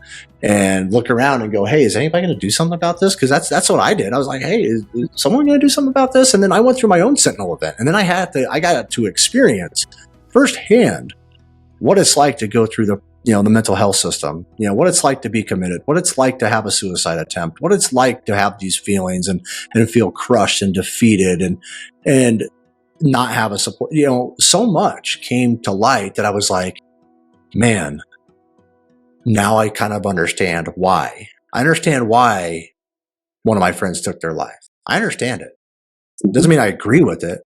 and look around and go, hey, is anybody going to do something about this? Because that's what I did. I was like, hey, is someone going to do something about this? And then I went through my own Sentinel event, and then I got to experience firsthand what it's like to go through the mental health system, what it's like to be committed, what it's like to have a suicide attempt, what it's like to have these feelings and feel crushed and defeated and not have a support. So much came to light that I was like, man, now I kind of understand why. I understand why one of my friends took their life. I understand it. It doesn't mean I agree with it.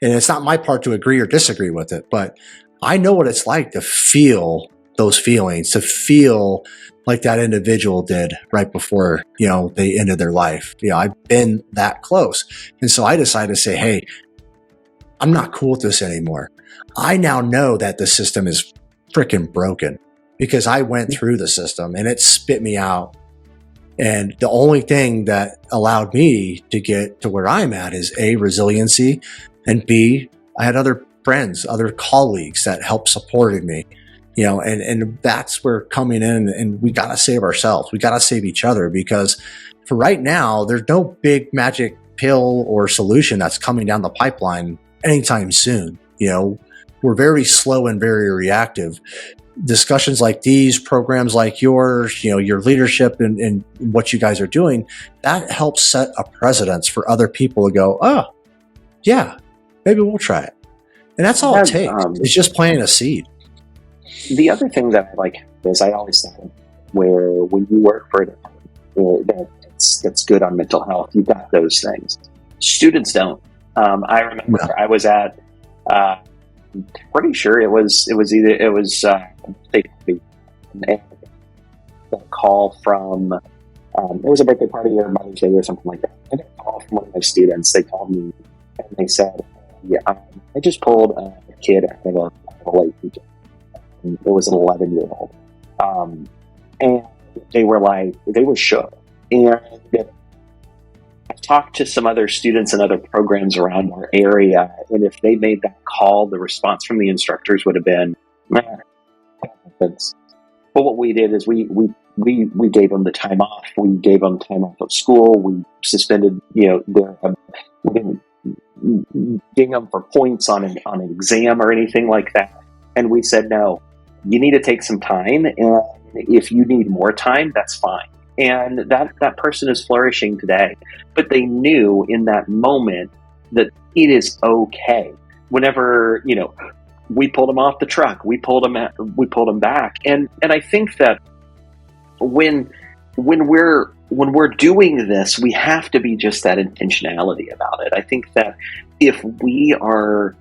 And it's not my part to agree or disagree with it, but I know what it's like to feel those feelings, to feel like that individual did right before, they ended their life. I've been that close. And so I decided to say, hey, I'm not cool with this anymore. I now know that the system is freaking broken because I went through the system and it spit me out. And the only thing that allowed me to get to where I'm at is A, resiliency, and B, I had other friends, other colleagues that helped supported me, and that's where coming in, and we got to save ourselves. We got to save each other, because for right now, there's no big magic pill or solution that's coming down the pipeline anytime soon. We're very slow and very reactive. Discussions like these, programs like yours, your leadership and what you guys are doing, that helps set a precedence for other people to go, oh, yeah, maybe we'll try it. And that's all it takes. It's just planting a seed. The other thing that I like is I always say, where when you work for a department that's good on mental health, you've got those things. Students don't. I remember I was at, pretty sure it was a call from, it was a birthday party or Mother's Day or something like that. I got a call from one of my students. They called me and they said, yeah, I just pulled a kid out of a lake weekend. It was an 11-year-old. And they were shook. And I've talked to some other students and other programs around our area, and if they made that call, the response from the instructors would have been, but what we did is we gave them the time off. We gave them time off of school. We suspended, we didn't ding them for points on an exam or anything like that. And we said, no, you need to take some time. And if you need more time, that's fine. And that person is flourishing today. But they knew in that moment that it is okay. Whenever, we pulled them off the truck, we pulled them back. And I think that when we're doing this, we have to be just that intentionality about it. I think that if we are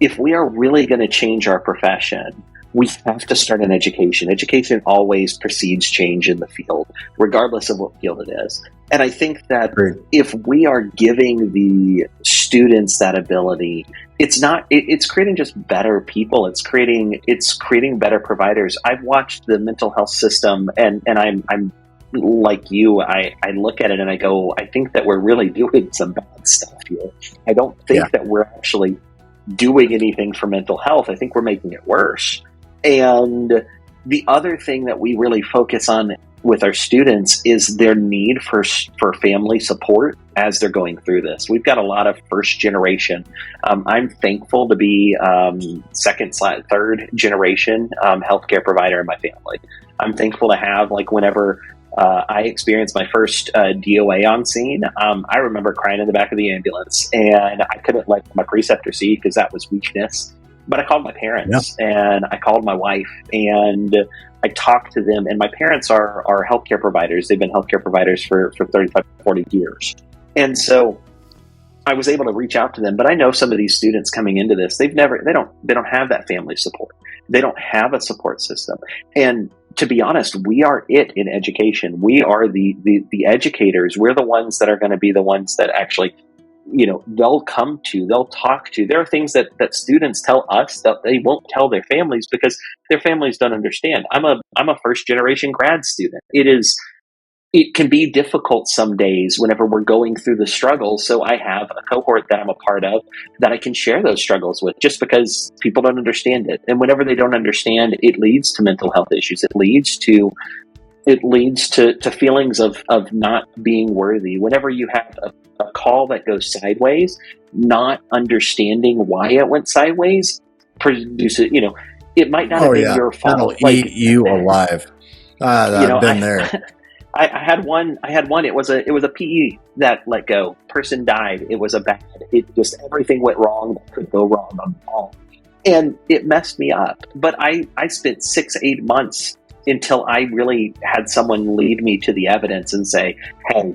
really going to change our profession, we have to start an education. Education always precedes change in the field, regardless of what field it is. And I think that if we are giving the students that ability, it's creating just better people. It's creating better providers. I've watched the mental health system, and I'm like you, I look at it and I go, I think that we're really doing some bad stuff here. I don't think that we're actually doing anything for mental health. I think we're making it worse. And the other thing that we really focus on with our students is their need for family support as they're going through this. We've got a lot of first generation. I'm thankful to be third generation healthcare provider in my family. I'm thankful to have, whenever I experienced my first DOA on scene, I remember crying in the back of the ambulance, and I couldn't let my preceptor see because that was weakness. But I called my parents and I called my wife and I talked to them. And my parents are healthcare providers. They've been healthcare providers for 35, 40 years. And so I was able to reach out to them. But I know some of these students coming into this, they don't have that family support. They don't have a support system. And to be honest, we are it in education. We are the educators. We're the ones that are going to be the ones that actually, they'll talk to. There are things that students tell us that they won't tell their families because their families don't understand. I'm a first generation grad student. It can be difficult some days whenever we're going through the struggles. So I have a cohort that I'm a part of that I can share those struggles with, just because people don't understand it. And whenever they don't understand, it leads to mental health issues. It leads to feelings of not being worthy. Whenever you have a call that goes sideways, not understanding why it went sideways produces, it might not have been your fault. It'll eat you alive. I've been there. I had one. It was a PE that let go. Person died. It was everything went wrong that could go wrong on the call, and it messed me up. But I spent 6-8 months until I really had someone lead me to the evidence and say, "Hey,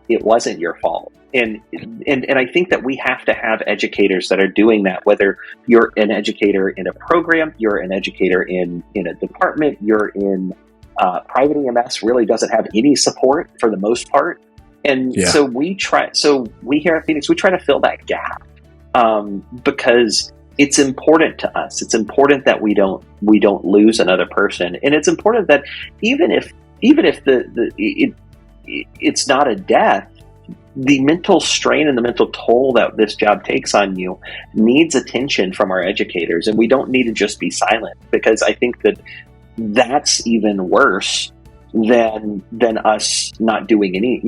it wasn't your fault." And I think that we have to have educators that are doing that. Whether you're an educator in a program, you're an educator in a department, you're in private EMS really doesn't have any support for the most part. And so we here at Phoenix, we try to fill that gap because it's important to us. It's important that we don't lose another person. And it's important that even if it's not a death, the mental strain and the mental toll that this job takes on you needs attention from our educators, and we don't need to just be silent, because I think that that's even worse than us not doing any.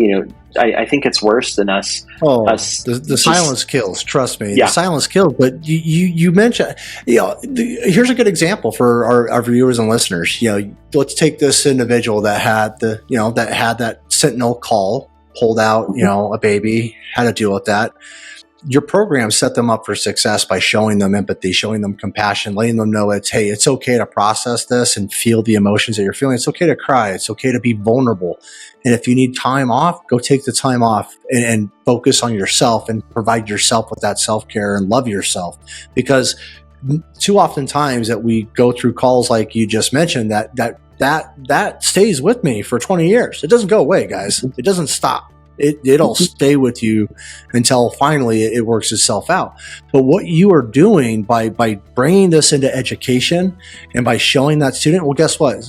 I think it's worse than us. The silence kills. Trust me, yeah. The silence kills. But you mentioned, here's a good example for our viewers and listeners. Let's take this individual that had that sentinel call, pulled out, a baby, had to deal with that. Your program set them up for success by showing them empathy, showing them compassion, letting them know it's okay to process this and feel the emotions that you're feeling. It's okay to cry. It's okay to be vulnerable. And if you need time off, go take the time off and focus on yourself and provide yourself with that self-care and love yourself. Because too often times that we go through calls like you just mentioned, that stays with me for 20 years. It doesn't go away, guys. It doesn't stop. It'll stay with you until finally it works itself out. But what you are doing by bringing this into education and by showing that student, well, guess what?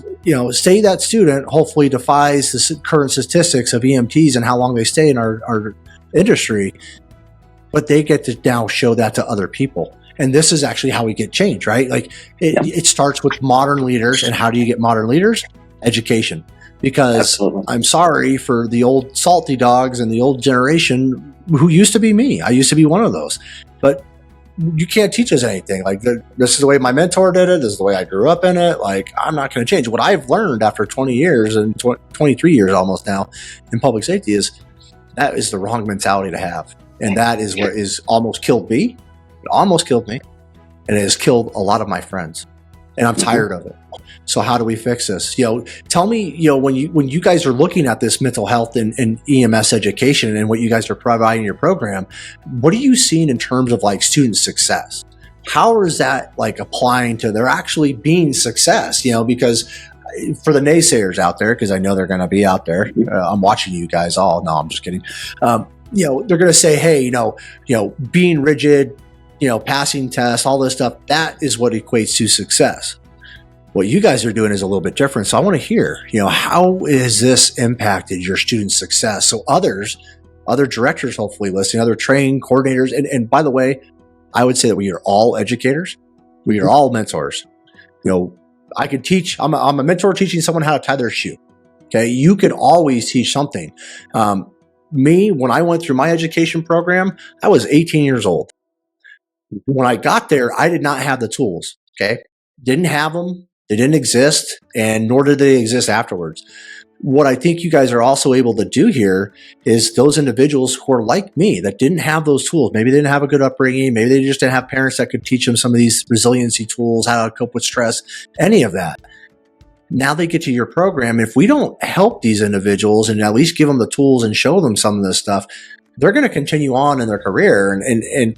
Say that student hopefully defies the current statistics of EMTs and how long they stay in our industry, but they get to now show that to other people. And this is actually how we get change, right? Like it starts with modern leaders. And how do you get modern leaders? Education. Because Absolutely. I'm sorry for the old salty dogs and the old generation who used to be me. I used to be one of those. But you can't teach us anything. Like, this is the way my mentor did it. This is the way I grew up in it. Like, I'm not going to change. What I've learned after 20 years and 23 years almost now in public safety is that is the wrong mentality to have. And that is what is almost killed me. It almost killed me. And it has killed a lot of my friends. And I'm tired of it. So how do we fix this? Tell me, when you guys are looking at this mental health and EMS education and what you guys are providing in your program, what are you seeing in terms of like student success? How is that like applying to their actually being success? Because for the naysayers out there, because I know they're going to be out there, I'm watching you guys all. No, I'm just kidding. They're going to say, hey, being rigid, passing tests, all this stuff, that is what equates to success. What you guys are doing is a little bit different. So I want to hear, how has this impacted your student success? So other directors, hopefully listening, other training coordinators. And by the way, I would say that we are all educators. We are all mentors. I could teach, I'm a mentor teaching someone how to tie their shoe. Okay. You can always teach something. Me, when I went through my education program, I was 18 years old. When I got there, I did not have the tools. Okay. Didn't have them. They didn't exist, and nor did they exist afterwards. What I think you guys are also able to do here is those individuals who are like me that didn't have those tools. Maybe they didn't have a good upbringing. Maybe they just didn't have parents that could teach them some of these resiliency tools, how to cope with stress, any of that. Now they get to your program. If we don't help these individuals and at least give them the tools and show them some of this stuff, they're going to continue on in their career. And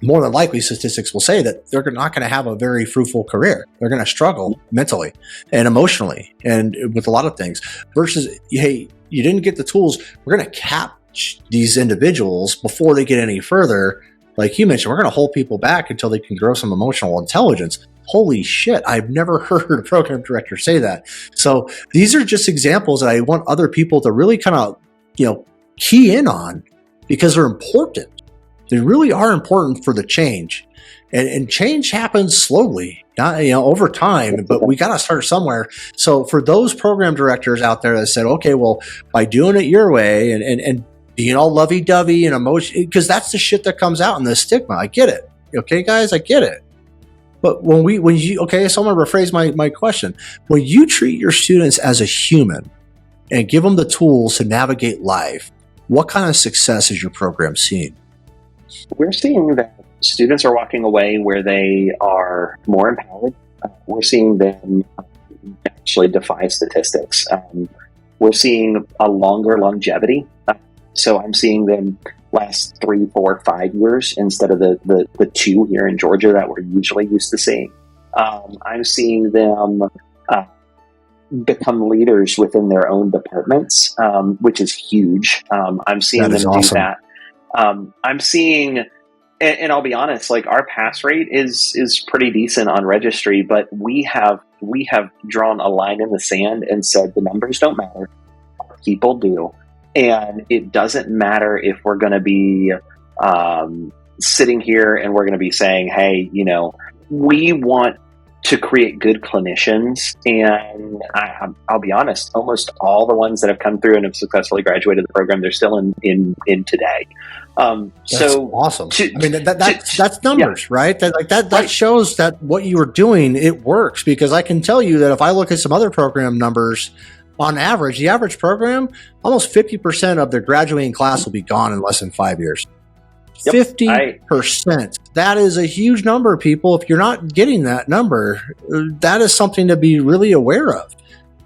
more than likely, statistics will say that they're not going to have a very fruitful career. They're going to struggle mentally and emotionally and with a lot of things versus, hey, you didn't get the tools. We're going to cap these individuals before they get any further. Like you mentioned, we're going to hold people back until they can grow some emotional intelligence. Holy shit, I've never heard a program director say that. So these are just examples that I want other people to really kind of, key in on because they're important. They really are important for the change. And change happens slowly, not, over time, but we got to start somewhere. So for those program directors out there that said, okay, well, by doing it your way and being all lovey-dovey and emotion, because that's the shit that comes out in the stigma. I get it. Okay, guys, I get it. But so I'm going to rephrase my question. When you treat your students as a human and give them the tools to navigate life, what kind of success is your program seeing? We're seeing that students are walking away where they are more empowered. We're seeing them actually defy statistics. We're seeing a longer longevity. So I'm seeing them last 3, 4, 5 years instead of the 2 here in Georgia that we're usually used to seeing. I'm seeing them become leaders within their own departments, which is huge. I'm seeing them do that. I'm seeing, and I'll be honest, like our pass rate is pretty decent on registry, but we have drawn a line in the sand and said the numbers don't matter, our people do. And it doesn't matter if we're going to be sitting here and we're going to be saying, hey, we want to create good clinicians. And I'll be honest, almost all the ones that have come through and have successfully graduated the program, they're still in today. That's awesome. That's numbers, right? That shows that what you were doing, it works, because I can tell you that if I look at some other program numbers, on average, the average program, almost 50% of their graduating class will be gone in less than 5 years. 50%. That is a huge number, people. If you're not getting that number, that is something to be really aware of.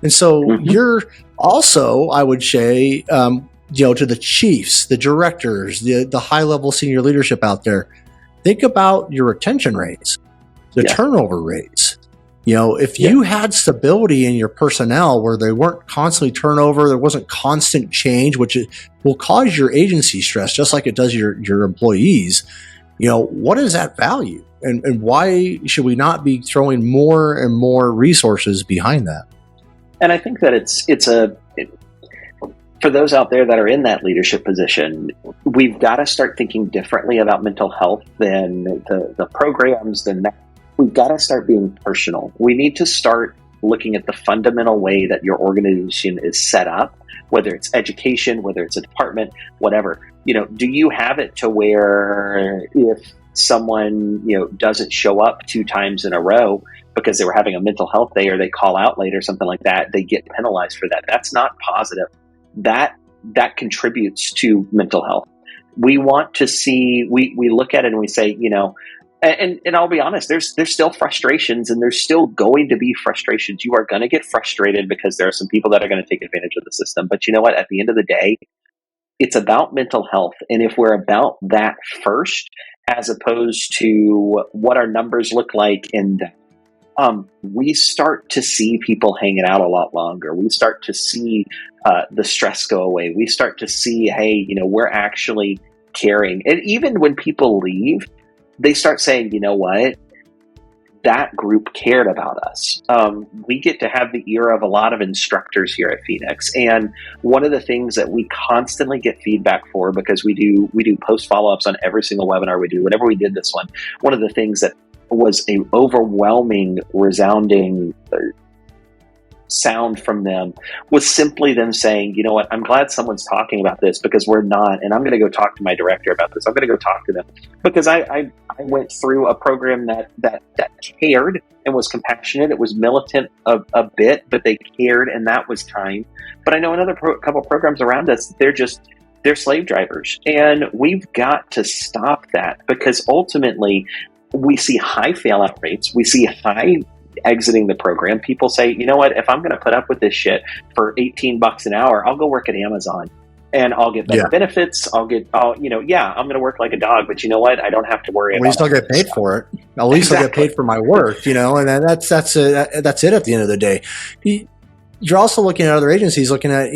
And so you're also, I would say, to the chiefs, the directors, the high-level senior leadership out there, think about your retention rates, the turnover rates. If you had stability in your personnel where they weren't constantly turnover, there wasn't constant change, which will cause your agency stress, just like it does your employees. What is that value? And why should we not be throwing more and more resources behind that? And I think that it's for those out there that are in that leadership position, we've got to start thinking differently about mental health than the programs, than that. We've got to start being personal. We need to start looking at the fundamental way that your organization is set up, whether it's education, whether it's a department, whatever. Do you have it to where if someone, doesn't show up 2 times in a row because they were having a mental health day, or they call out late or something like that, they get penalized for that? That's not positive. That contributes to mental health. We want to see, we look at it and we say, and I'll be honest, there's still frustrations, and there's still going to be frustrations. You are going to get frustrated because there are some people that are going to take advantage of the system. But you know what? At the end of the day, it's about mental health. And if we're about that first, as opposed to what our numbers look like, and we start to see people hanging out a lot longer. We start to see the stress go away. We start to see, hey, we're actually caring. And even when people leave, they start saying, you know what, that group cared about us. We get to have the ear of a lot of instructors here at Phoenix. And one of the things that we constantly get feedback for, because we do post follow-ups on every single webinar we do, whenever we did this one of the things that was an overwhelming, resounding sound from them was simply them saying, you know what, I'm glad someone's talking about this, because we're not, and I'm going to go talk to my director about this. I'm going to go talk to them, because I went through a program that cared and was compassionate. It was militant a bit, but they cared, and that was time. But I know another couple programs around us, they're slave drivers, and we've got to stop that, because ultimately we see high fail out rates. We see high exiting the program. People say, you know what, if I'm going to put up with this shit for $18 an hour, I'll go work at Amazon and I'll get better benefits. I'm going to work like a dog, but you know what? I don't have to worry about it. At least I'll get paid for it. At least I'll get paid for my work, and that's it at the end of the day. You're also looking at other agencies looking at,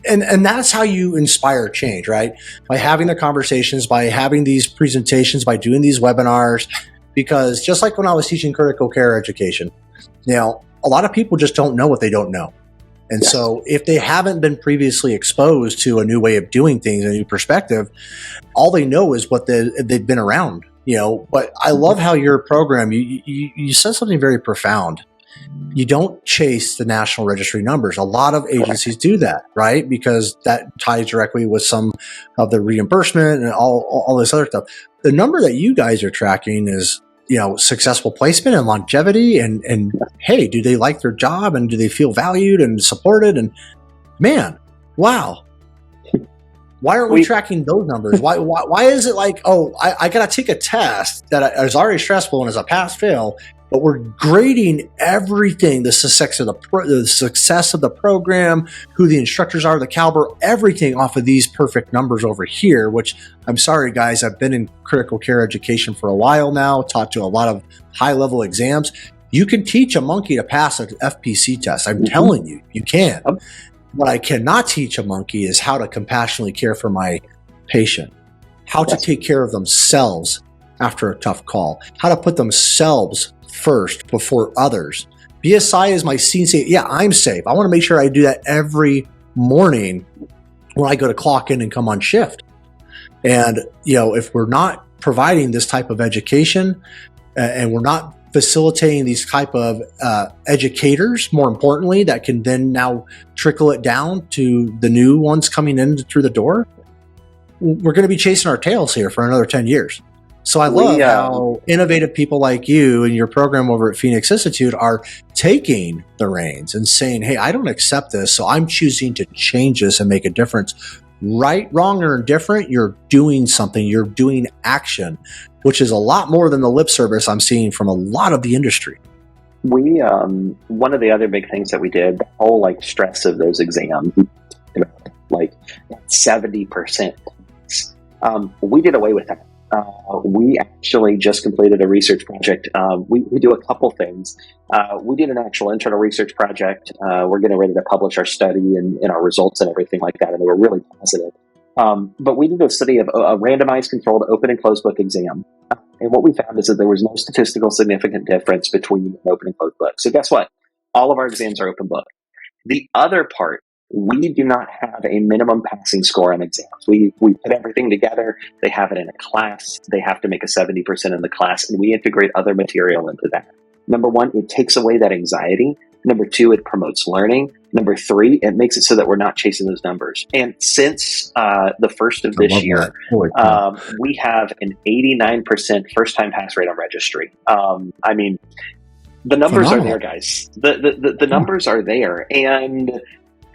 and that's how you inspire change, right? By having the conversations, by having these presentations, by doing these webinars. Because just like when I was teaching critical care education, a lot of people just don't know what they don't know. And so if they haven't been previously exposed to a new way of doing things, a new perspective, all they know is what they've been around, But I love how your program, you said something very profound. You don't chase the national registry numbers. A lot of agencies do that, right? Because that ties directly with some of the reimbursement and all this other stuff. The number that you guys are tracking is, successful placement and longevity, and hey, do they like their job, and do they feel valued and supported? And man, wow. Why aren't we tracking those numbers? Why is it like, I got to take a test that is already stressful and is a pass-fail, but we're grading everything, the success of the program, who the instructors are, the caliber, everything off of these perfect numbers over here, which I'm sorry, guys, I've been in critical care education for a while now, taught to a lot of high-level exams. You can teach a monkey to pass an FPC test. I'm telling you, you can. What I cannot teach a monkey is how to compassionately care for my patient, how to take care of themselves after a tough call, how to put themselves first before others. BSI is my scene safe. Yeah, I'm safe. I want to make sure I do that every morning when I go to clock in and come on shift. And, if we're not providing this type of education and we're not facilitating these type of educators, more importantly, that can then now trickle it down to the new ones coming in through the door, we're going to be chasing our tails here for another 10 years. So I love how innovative people like you and your program over at Phoenix Institute are taking the reins and saying, hey, I don't accept this, so I'm choosing to change this and make a difference. Right, wrong, or indifferent, you're doing something, you're doing action, which is a lot more than the lip service I'm seeing from a lot of the industry. We, one of the other big things that we did, the whole stress of those exams, 70%, we did away with that. We actually just completed a research project. We do a couple things. We did an actual internal research project. We're getting ready to publish our study and our results and everything like that, and they were really positive. But we did a study of a randomized controlled open and closed book exam. And what we found is that there was no statistical significant difference between an open and closed book. So guess what? All of our exams are open book. The other part, we do not have a minimum passing score on exams. We put everything together. They have it in a class. They have to make a 70% in the class, and we integrate other material into that. Number one, it takes away that anxiety. Number two, it promotes learning. Number three, it makes it so that we're not chasing those numbers. And since the first of this year, we have an 89% first-time pass rate on registry. I mean, the numbers are there, guys. The numbers are there. And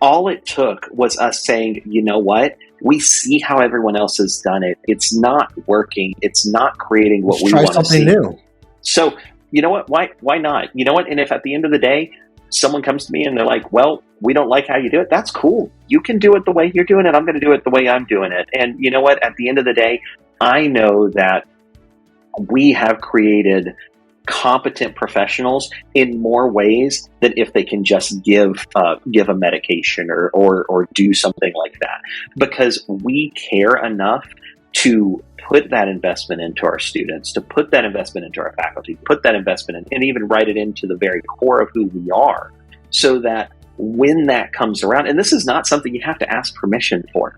all it took was us saying, you know what? We see how everyone else has done it. It's not working. It's not creating what we want to see. New. So, you know what? Why not? You know what? And if at the end of the day, someone comes to me and they're like, well, we don't like how you do it, that's cool. You can do it the way you're doing it. I'm going to do it the way I'm doing it. And you know what? At the end of the day, I know that we have created competent professionals in more ways than if they can just give a medication or do something like that, because we care enough to put that investment into our students, to put that investment into our faculty, put that investment in, and even write it into the very core of who we are, so that when that comes around, and this is not something you have to ask permission for.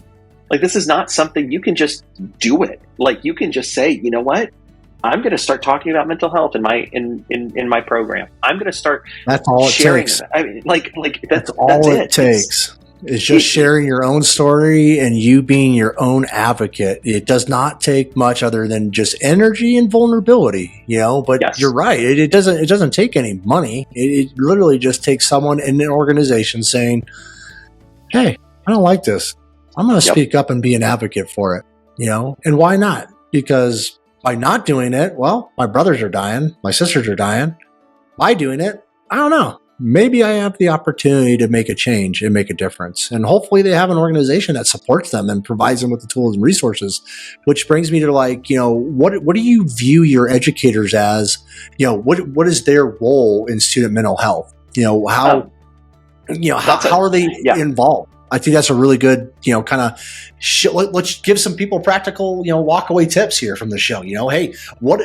This is not something you can just do it. You can just say, you know what? I'm going to start talking about mental health in my program. I'm going to start. That's all it takes. I mean, that's all it takes. It's just sharing your own story and you being your own advocate. It does not take much other than just energy and vulnerability, but yes. You're right. It doesn't take any money. It literally just takes someone in an organization saying, hey, I don't like this. I'm going to speak up and be an advocate for it, and why not? Because by not doing it, well, my brothers are dying. My sisters are dying. By doing it, I don't know. Maybe I have the opportunity to make a change and make a difference. And hopefully they have an organization that supports them and provides them with the tools and resources, which brings me to what do you view your educators as? What is their role in student mental health? How are they involved? I think that's a really good, let's give some people practical, walk away tips here from the show. Hey,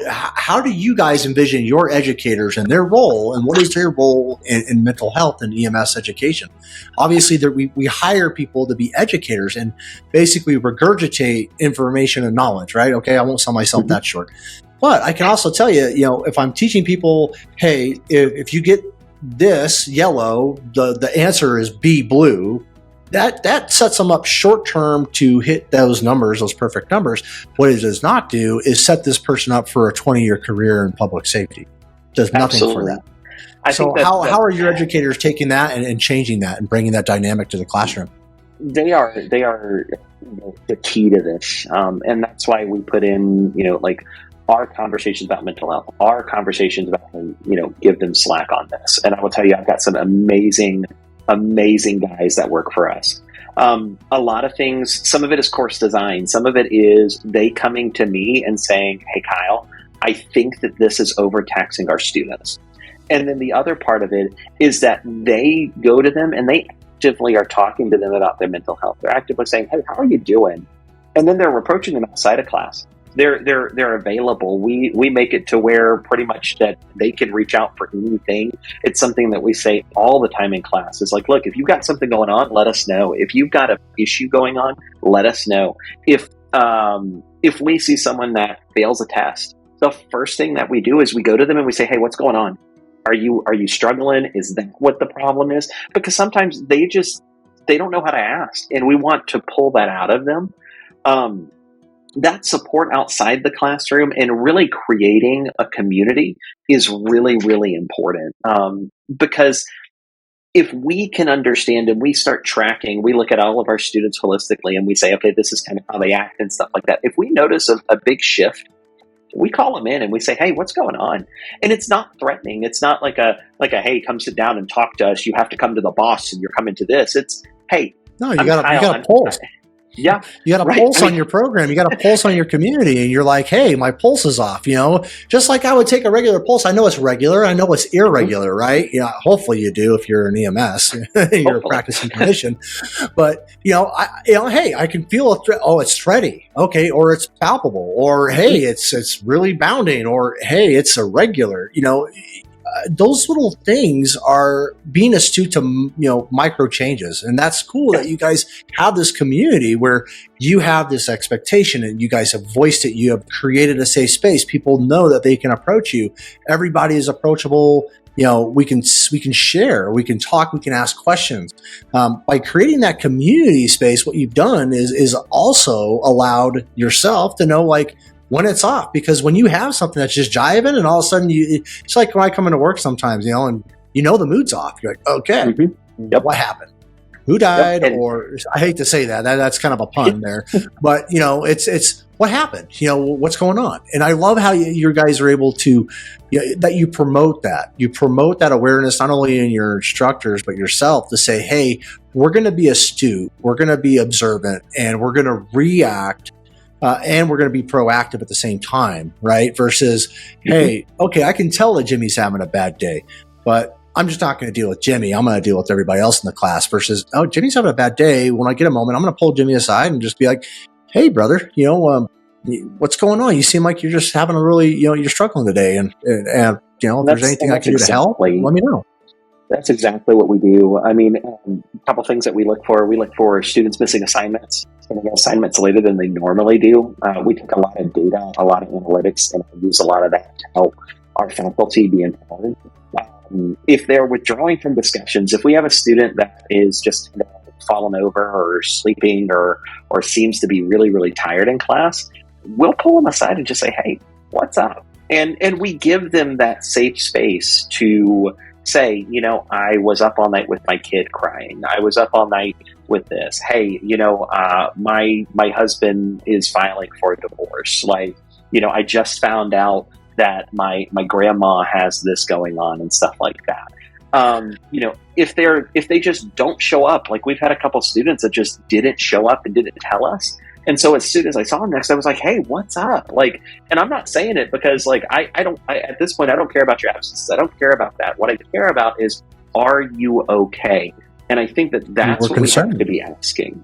how do you guys envision your educators and their role, and what is their role in mental health and EMS education? Obviously, we hire people to be educators and basically regurgitate information and knowledge, right? Okay, I won't sell myself that short. But I can also tell you, if I'm teaching people, hey, if you get this yellow, the answer is B blue. That sets them up short term to hit those numbers, those perfect numbers. What it does not do is set this person up for a 20-year career in public safety. It does nothing for that. How are your educators taking that and changing that and bringing that dynamic to the classroom? They are the key to this, and that's why we put in our conversations about mental health, our conversations about give them slack on this. And I will tell you, I've got some amazing guys that work for us. A lot of things, some of it is course design. Some of it is they coming to me and saying, hey, Kyle, I think that this is overtaxing our students. And then the other part of it is that they go to them and they actively are talking to them about their mental health. They're actively saying, hey, how are you doing? And then they're approaching them outside of class. they're available. We make it to where pretty much that they can reach out for anything. It's something that we say all the time in class. It's like, look, if you've got something going on, let us know. If you've got an issue going on, let us know. If we see someone that fails a test, the first thing that we do is we go to them and we say, hey, what's going on? Are you struggling? Is that what the problem is? Because sometimes they don't know how to ask, and we want to pull that out of them. That support outside the classroom and really creating a community is really, really important. Because if we can understand and we start tracking, we look at all of our students holistically and we say, okay, this is kind of how they act and stuff like that. If we notice a big shift, we call them in and we say, hey, what's going on? And it's not threatening. It's not like a, hey, come sit down and talk to us. You have to come to the boss and you're coming to this. It's, hey, no, you got a pulse. Yeah. You got a pulse on your program. You got a pulse on your community, and you're like, hey, my pulse is off, just like I would take a regular pulse. I know it's regular. I know it's irregular, right? Hopefully you do if you're an EMS, you're a practicing clinician. But, hey, I can feel a threat. Oh, it's thready. Okay. Or it's palpable, or, hey, it's really bounding, or, hey, it's irregular, those little things are being astute to, micro changes. And that's cool that you guys have this community where you have this expectation and you guys have voiced it. You have created a safe space. People know that they can approach you. Everybody is approachable. We can share, we can talk, we can ask questions. By creating that community space, what you've done is also allowed yourself to know, like, when it's off, because when you have something that's just jiving and all of a sudden it's like when I come into work sometimes, and the mood's off. You're like, okay, Yep. What happened? Who died? Yep. Or I hate to say that's kind of a pun there, but it's what happened, what's going on. And I love how you guys are able to, that you promote that awareness, not only in your instructors, but yourself, to say, hey, we're going to be astute, we're going to be observant, and we're going to react. And we're going to be proactive at the same time, right? Versus, hey, okay, I can tell that Jimmy's having a bad day, but I'm just not going to deal with Jimmy. I'm going to deal with everybody else in the class. Versus, oh, Jimmy's having a bad day. When I get a moment, I'm going to pull Jimmy aside and just be like, hey, brother, what's going on? You seem like you're just having a really, you're struggling today. And if there's anything I can do to help, let me know. That's exactly what we do. I mean, a couple things that we look for. We look for students missing assignments, getting assignments later than they normally do. We take a lot of data, a lot of analytics, and use a lot of that to help our faculty be empowered. If they're withdrawing from discussions, if we have a student that is just fallen over or sleeping or seems to be really, really tired in class, we'll pull them aside and just say, hey, what's up? And we give them that safe space to say, I was up all night with my kid crying. I was up all night with this. Hey, my husband is filing for a divorce. Like, I just found out that my grandma has this going on and stuff like that. If they just don't show up, like we've had a couple students that just didn't show up and didn't tell us. And so as soon as I saw him next, I was like, hey, what's up? Like, and I'm not saying it because like, I at this point, I don't care about your absences. I don't care about that. What I care about is, are you okay? And I think that's what we have to be asking.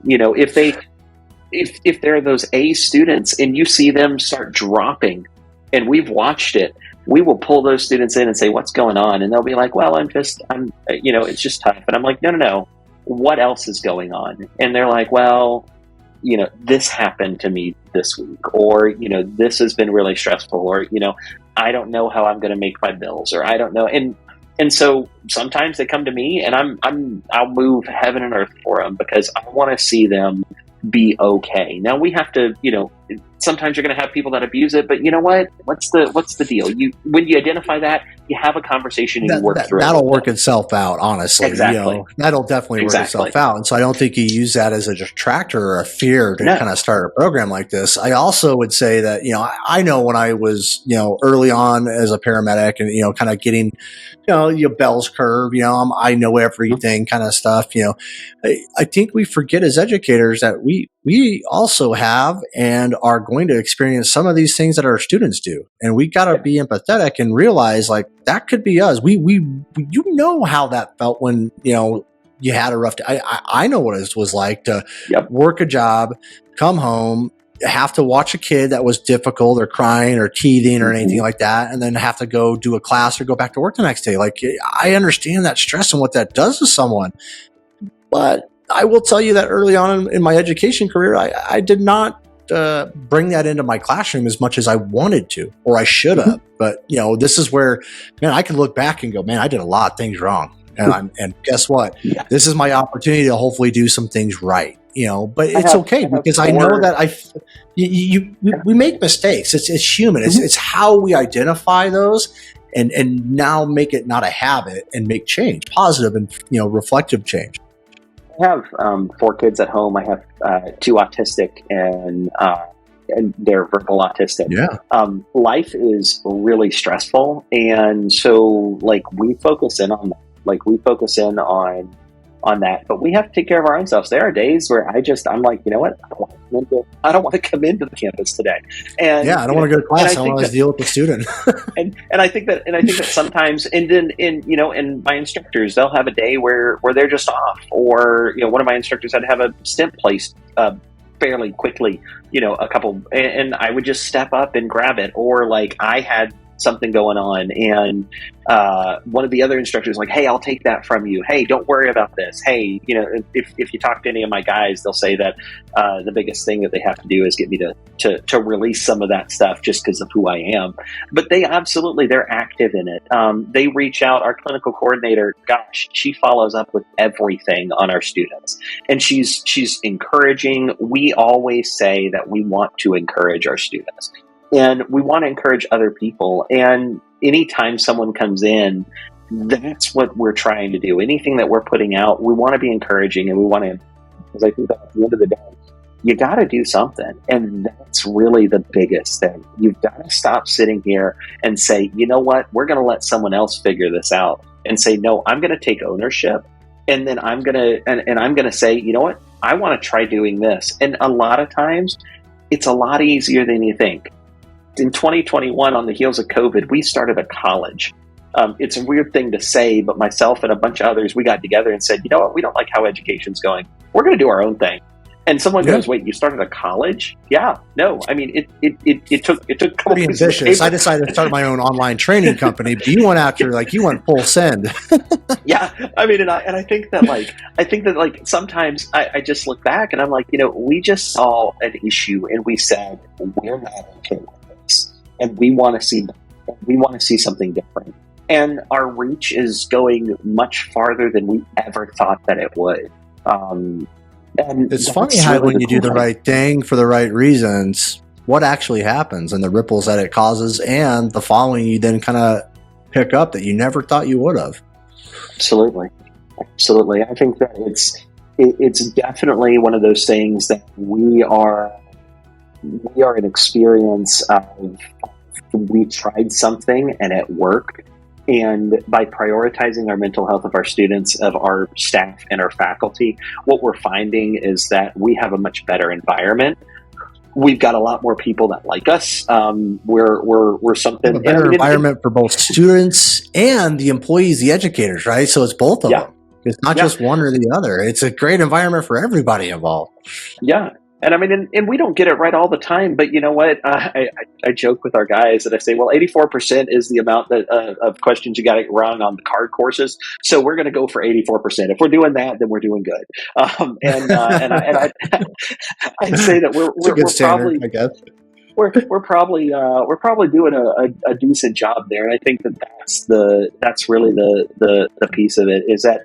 If there are those A students and you see them start dropping and we've watched it, we will pull those students in and say, what's going on? And they'll be like, well, it's just tough. And I'm like, no. What else is going on? And they're like, well, this happened to me this week, or, this has been really stressful, or, I don't know how I'm going to make my bills, or I don't know. And so sometimes they come to me and I'll move heaven and earth for them because I want to see them be okay. Now we have to, sometimes you're going to have people that abuse it, but you know what? What's the deal? When you identify that, you have a conversation and you work through it. That'll work itself out, honestly. Exactly. That'll definitely work itself out. And so I don't think you use that as a detractor or a fear to kind of start a program like this. I also would say that, I know when I was, early on as a paramedic and, kind of getting, your bell's curve, I know everything kind of stuff, I think we forget as educators that we also have and are going to experience some of these things that our students do. And we got to be empathetic and realize like that could be us. You know how that felt when, you had a rough day. I know what it was like to work a job, come home, have to watch a kid that was difficult or crying or teething or anything like that, and then have to go do a class or go back to work the next day. Like, I understand that stress and what that does to someone. But I will tell you that early on in my education career, I did not bring that into my classroom as much as I wanted to, or I should have. But, you know, this is where, man, I can look back and go, man, I did a lot of things wrong. And guess what? This is my opportunity to hopefully do some things right, you know, but it's okay because I know that we make mistakes. It's human. It's how we identify those and now make it not a habit and make change, positive and, you know, reflective change. I have 4 kids at home. I have 2 autistic and they're verbal autistic. Yeah. Life is really stressful. And so like we focus in on that. Like we focus in on that, but we have to take care of our own selves. There are days where I'm like, you know what? I don't want to come into the campus today. And I don't want to go to class. I want to deal with the student. and I think that sometimes, and then and my instructors, they'll have a day where they're just off, or, you know, one of my instructors had to have a stent placed fairly quickly, you know, and I would just step up and grab it, or like I had something going on, and one of the other instructors like, hey, I'll take that from you. Hey, don't worry about this. Hey, you know, if you talk to any of my guys, they'll say that the biggest thing that they have to do is get me to release some of that stuff just because of who I am. But they're active in it. They reach out. Our clinical coordinator, gosh, she follows up with everything on our students, and she's encouraging. We always say that we want to encourage our students. And we want to encourage other people. And anytime someone comes in, that's what we're trying to do. Anything that we're putting out, we want to be encouraging, and we want to, because I think that at the end of the day, you got to do something. And that's really the biggest thing. You've got to stop sitting here and say, you know what, we're going to let someone else figure this out, and say, no, I'm going to take ownership. And then I'm going to say, you know what, I want to try doing this. And a lot of times it's a lot easier than you think. In 2021, on the heels of COVID, we started a college. It's a weird thing to say, but myself and a bunch of others, we got together and said, you know what, we don't like how education's going. We're going to do our own thing. And someone goes, wait, you started a college? Yeah, no. I mean, it took a couple pretty ambitious. I decided to start my own online training company, but you went after, like, you went full send. Yeah, I mean, and I think that sometimes I just look back and I'm like, you know, we just saw an issue and we said, we're not okay with this, and we want to see something different. And our reach is going much farther than we ever thought that it would. And it's funny how when you do the right thing for the right reasons, what actually happens and the ripples that it causes and the following you then kind of pick up that you never thought you would have. Absolutely. I think that it's definitely one of those things that we are an experience of, we tried something and it worked. And by prioritizing our mental health of our students, of our staff, and our faculty, what we're finding is that we have a much better environment. We've got a lot more people that like us. We're something. A better environment for both students and the employees, the educators, right? So it's both of them. It's not just one or the other. It's a great environment for everybody involved. Yeah. And I mean, and we don't get it right all the time, but you know what? I joke with our guys and I say, well, 84% is the amount that of questions you got to run on the card courses. So we're going to go for 84%. If we're doing that, then we're doing good. And I'd say that we're standard, probably, I guess. we're probably doing a decent job there. And I think that's really the piece of it, is that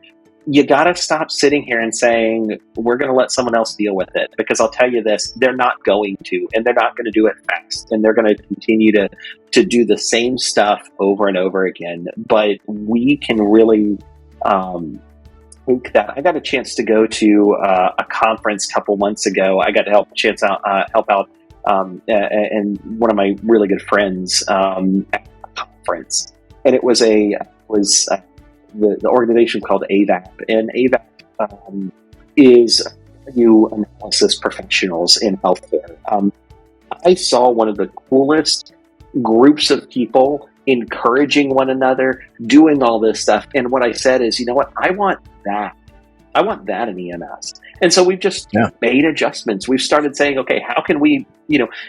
you got to stop sitting here and saying, we're going to let someone else deal with it. Because I'll tell you this, they're not going to, and they're not going to do it fast. And they're going to continue to do the same stuff over and over again. But we can really think that. I got a chance to go to a conference a couple months ago. I got to help out and one of my really good friends at a conference. And it was the organization called AVAP, and AVAP is new analysis professionals in healthcare. I saw one of the coolest groups of people encouraging one another, doing all this stuff. And what I said is, you know what? I want that. I want that in EMS. And so we've just made adjustments. We've started saying, okay, how can we,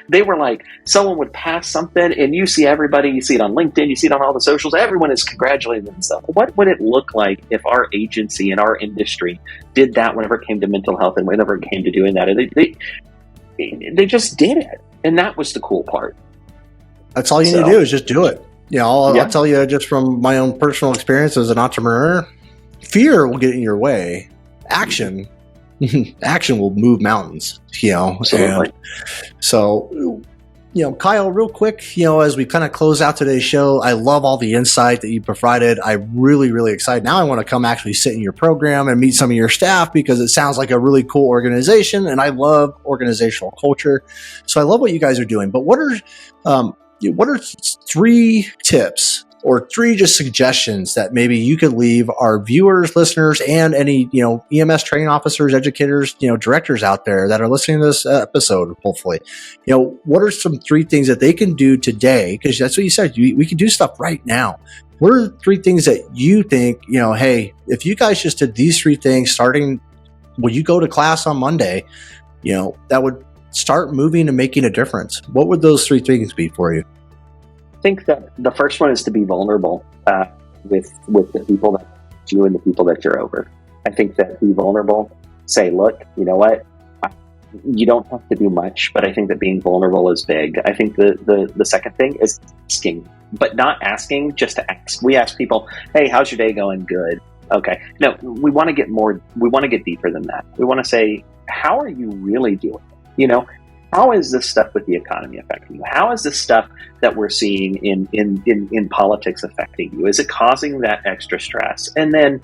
they were like, someone would pass something and you see everybody, you see it on LinkedIn, you see it on all the socials, everyone is congratulating themselves. What would it look like if our agency and our industry did that whenever it came to mental health and whenever it came to doing that? They just did it. And that was the cool part. That's all you need to do is just do it. I'll tell you just from my own personal experience as an entrepreneur, fear will get in your way. Action will move mountains, Absolutely. And so, Kyle, real quick, as we kind of close out today's show, I love all the insight that you provided. I'm really, really excited. Now I want to come actually sit in your program and meet some of your staff because it sounds like a really cool organization and I love organizational culture. So I love what you guys are doing, but what are 3 tips or 3 just suggestions that maybe you could leave our viewers, listeners, and any, EMS training officers, educators, directors out there that are listening to this episode, hopefully, what are some 3 things that they can do today? Because that's what you said, we can do stuff right now. What are 3 things that you think, hey, if you guys just did these 3 things starting when you go to class on Monday, that would start moving and making a difference? What would those 3 things be for you? I think that the first one is to be vulnerable with the people that you and the people that you're over. I think that be vulnerable, say, look, you know what? You don't have to do much, but I think that being vulnerable is big. I think the second thing is asking, but not asking just to ask. We ask people, hey, how's your day going? Good. Okay. No, we want to get deeper than that. We want to say, how are you really doing? How is this stuff with the economy affecting you? How is this stuff that we're seeing in politics affecting you? Is it causing that extra stress? And then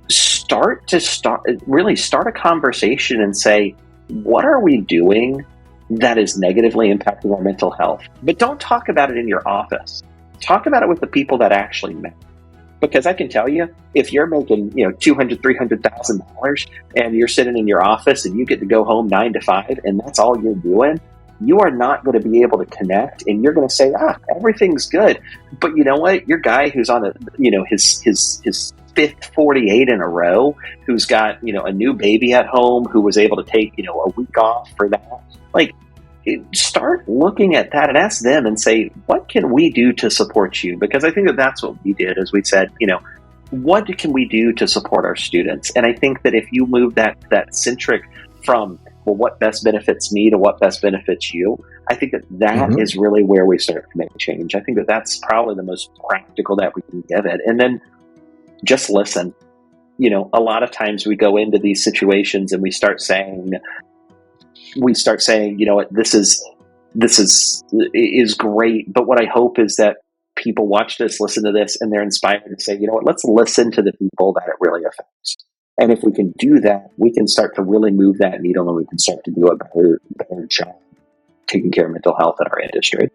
start a conversation and say, what are we doing that is negatively impacting our mental health? But don't talk about it in your office. Talk about it with the people that actually matter. Because I can tell you, if you're making $200,000, $300,000 and you're sitting in your office and you get to go home 9 to 5 and that's all you're doing, you are not going to be able to connect, and you're going to say, everything's good. But you know what? Your guy who's on his 5th 48 in a row, who's got a new baby at home, who was able to take a week off for that, start looking at that and ask them and say, what can we do to support you? Because I think that that's what we did, as we said, what can we do to support our students? And I think that if you move that centric from, well, what best benefits me to what best benefits you, I think that is really where we start to make change. I think that that's probably the most practical that we can give it. And then just listen. A lot of times we go into these situations and we start saying, you know what, this is great. But what I hope is that people watch this, listen to this, and they're inspired to say, you know what, let's listen to the people that it really affects. And if we can do that, we can start to really move that needle, and we can start to do a better job taking care of mental health in our industry.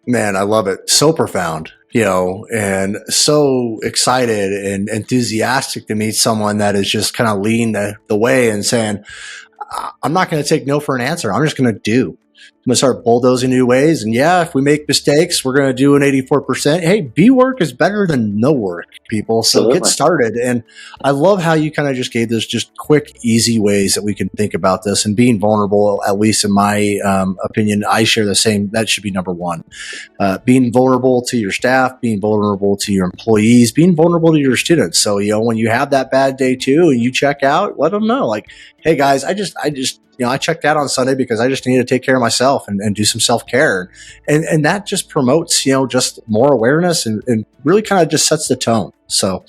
Man, I love it. So profound, and so excited and enthusiastic to meet someone that is just kind of leading the way and saying, I'm not going to take no for an answer. I'm just going to do. I'm going to start bulldozing new ways. And if we make mistakes, we're going to do an 84%. Hey, B work is better than no work, people. So Absolutely. Get started. And I love how you kind of just gave those just quick, easy ways that we can think about this, and being vulnerable, at least in my opinion, I share the same. That should be number one. Being vulnerable to your staff, being vulnerable to your employees, being vulnerable to your students. So, when you have that bad day too, and you check out, let them know, like, hey guys, I checked out on Sunday because I just need to take care of myself and do some self-care. And that just promotes, just more awareness and really kind of just sets the tone. So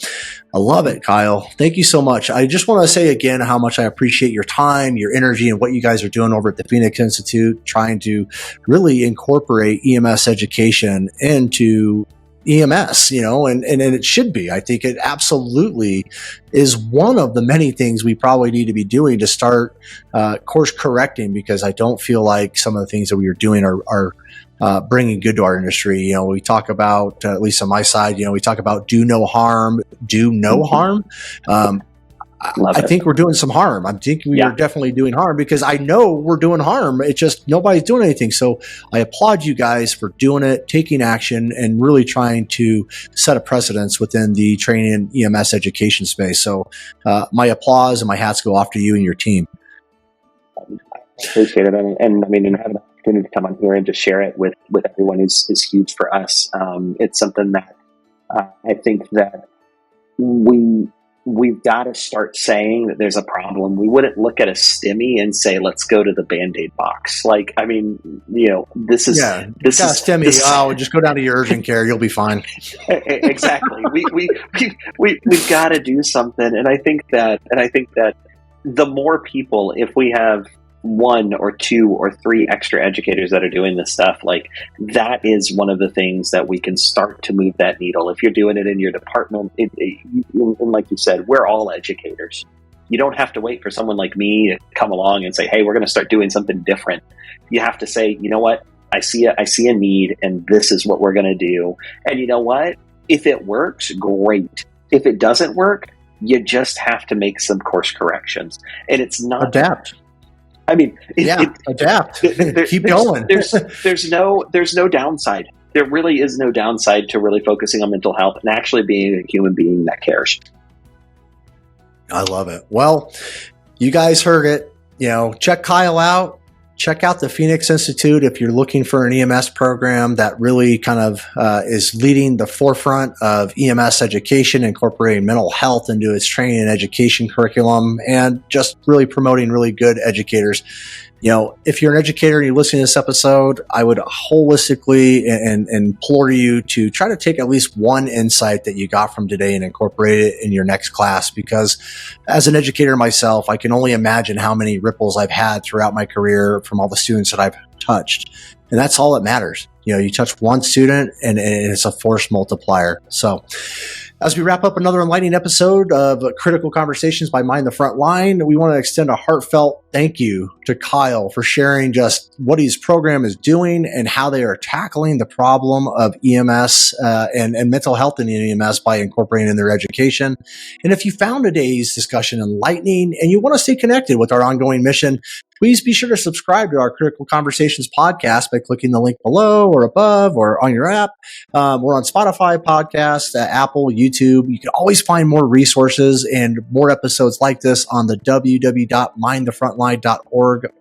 I love it, Kyle. Thank you so much. I just want to say again how much I appreciate your time, your energy, and what you guys are doing over at the Phoenix Institute, trying to really incorporate EMS education into EMS, and it should be. I think it absolutely is one of the many things we probably need to be doing to start course correcting, because I don't feel like some of the things that we are doing are bringing good to our industry. We talk about, at least on my side, we talk about do no harm. Love I it. think we're doing some harm. I think we are definitely doing harm because I know we're doing harm. It's just nobody's doing anything. So I applaud you guys for doing it, taking action, and really trying to set a precedence within the training and EMS education space. So my applause and my hats go off to you and your team. I appreciate it. And I mean, and having the opportunity to come on here and just share it with everyone is huge for us. It's something that I think that we've got to start saying that there's a problem. We wouldn't look at a STEMI and say, let's go to the Band-Aid box. Like, I mean, this is STEMI. Just go down to your urgent care. You'll be fine. Exactly. We've got to do something. And I think that the more people, if we have 1 or 2 or 3 extra educators that are doing this stuff, like that is one of the things that we can start to move that needle. If you're doing it in your department, and like you said, we're all educators. You don't have to wait for someone like me to come along and say, hey, we're going to start doing something different. You have to say, you know what? I see a need, and this is what we're going to do. And you know what? If it works, great. If it doesn't work, you just have to make some course corrections. And it's not adapt. I mean, adapt. Keep going. There's no downside. There really is no downside to really focusing on mental health and actually being a human being that cares. I love it. Well, you guys heard it. Check Kyle out. Check out the Phoenix Institute if you're looking for an EMS program that really kind of is leading the forefront of EMS education, incorporating mental health into its training and education curriculum, and just really promoting really good educators. If you're an educator and you're listening to this episode, I would holistically and implore you to try to take at least one insight that you got from today and incorporate it in your next class. Because as an educator myself, I can only imagine how many ripples I've had throughout my career from all the students that I've touched. And that's all that matters. You touch one student and it's a force multiplier. So as we wrap up another enlightening episode of Critical Conversations by Mind the Frontline, we want to extend a heartfelt thank you to Kyle for sharing just what his program is doing and how they are tackling the problem of EMS and mental health in EMS by incorporating in their education. And if you found today's discussion enlightening and you want to stay connected with our ongoing mission, please be sure to subscribe to our Critical Conversations podcast by clicking the link below or above or on your app. We're on Spotify podcasts, Apple, YouTube. You can always find more resources and more episodes like this on the www.mindthefrontline.org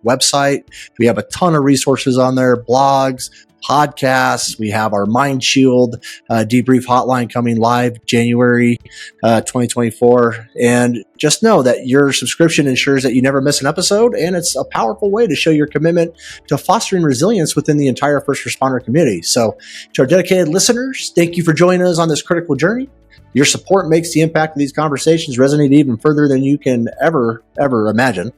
website. We have a ton of resources on there, blogs, podcasts. We have our Mind Shield debrief hotline coming live January 2024. And just know that your subscription ensures that you never miss an episode, and it's a powerful way to show your commitment to fostering resilience within the entire first responder community. So to our dedicated listeners, thank you for joining us on this critical journey. Your support makes the impact of these conversations resonate even further than you can ever imagine.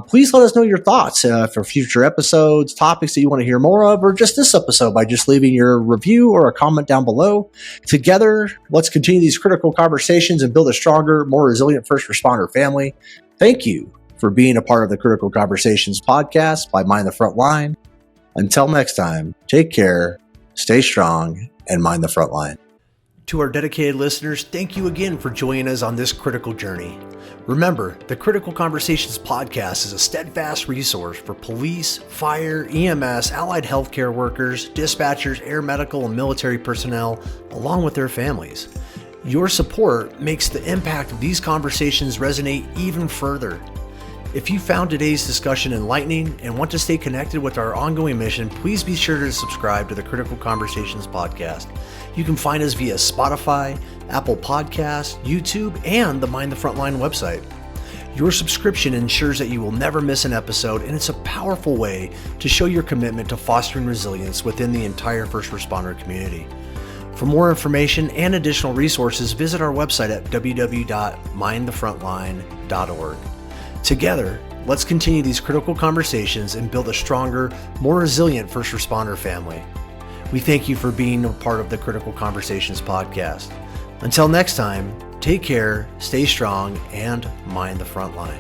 Please let us know your thoughts for future episodes, topics that you want to hear more of, or just this episode by just leaving your review or a comment down below. Together, let's continue these critical conversations and build a stronger, more resilient first responder family. Thank you for being a part of the Critical Conversations podcast by Mind the Frontline. Until next time, take care, stay strong, and mind the frontline. To our dedicated listeners, thank you again for joining us on this critical journey. Remember, the Critical Conversations podcast is a steadfast resource for police, fire, EMS, allied healthcare workers, dispatchers, air medical, and military personnel, along with their families. Your support makes the impact of these conversations resonate even further. If you found today's discussion enlightening and want to stay connected with our ongoing mission, please be sure to subscribe to the Critical Conversations podcast. You can find us via Spotify, Apple Podcasts, YouTube, and the Mind the Frontline website. Your subscription ensures that you will never miss an episode, and it's a powerful way to show your commitment to fostering resilience within the entire first responder community. For more information and additional resources, visit our website at www.mindthefrontline.org. Together, let's continue these critical conversations and build a stronger, more resilient first responder family. We thank you for being a part of the Critical Conversations podcast. Until next time, take care, stay strong, and mind the front line.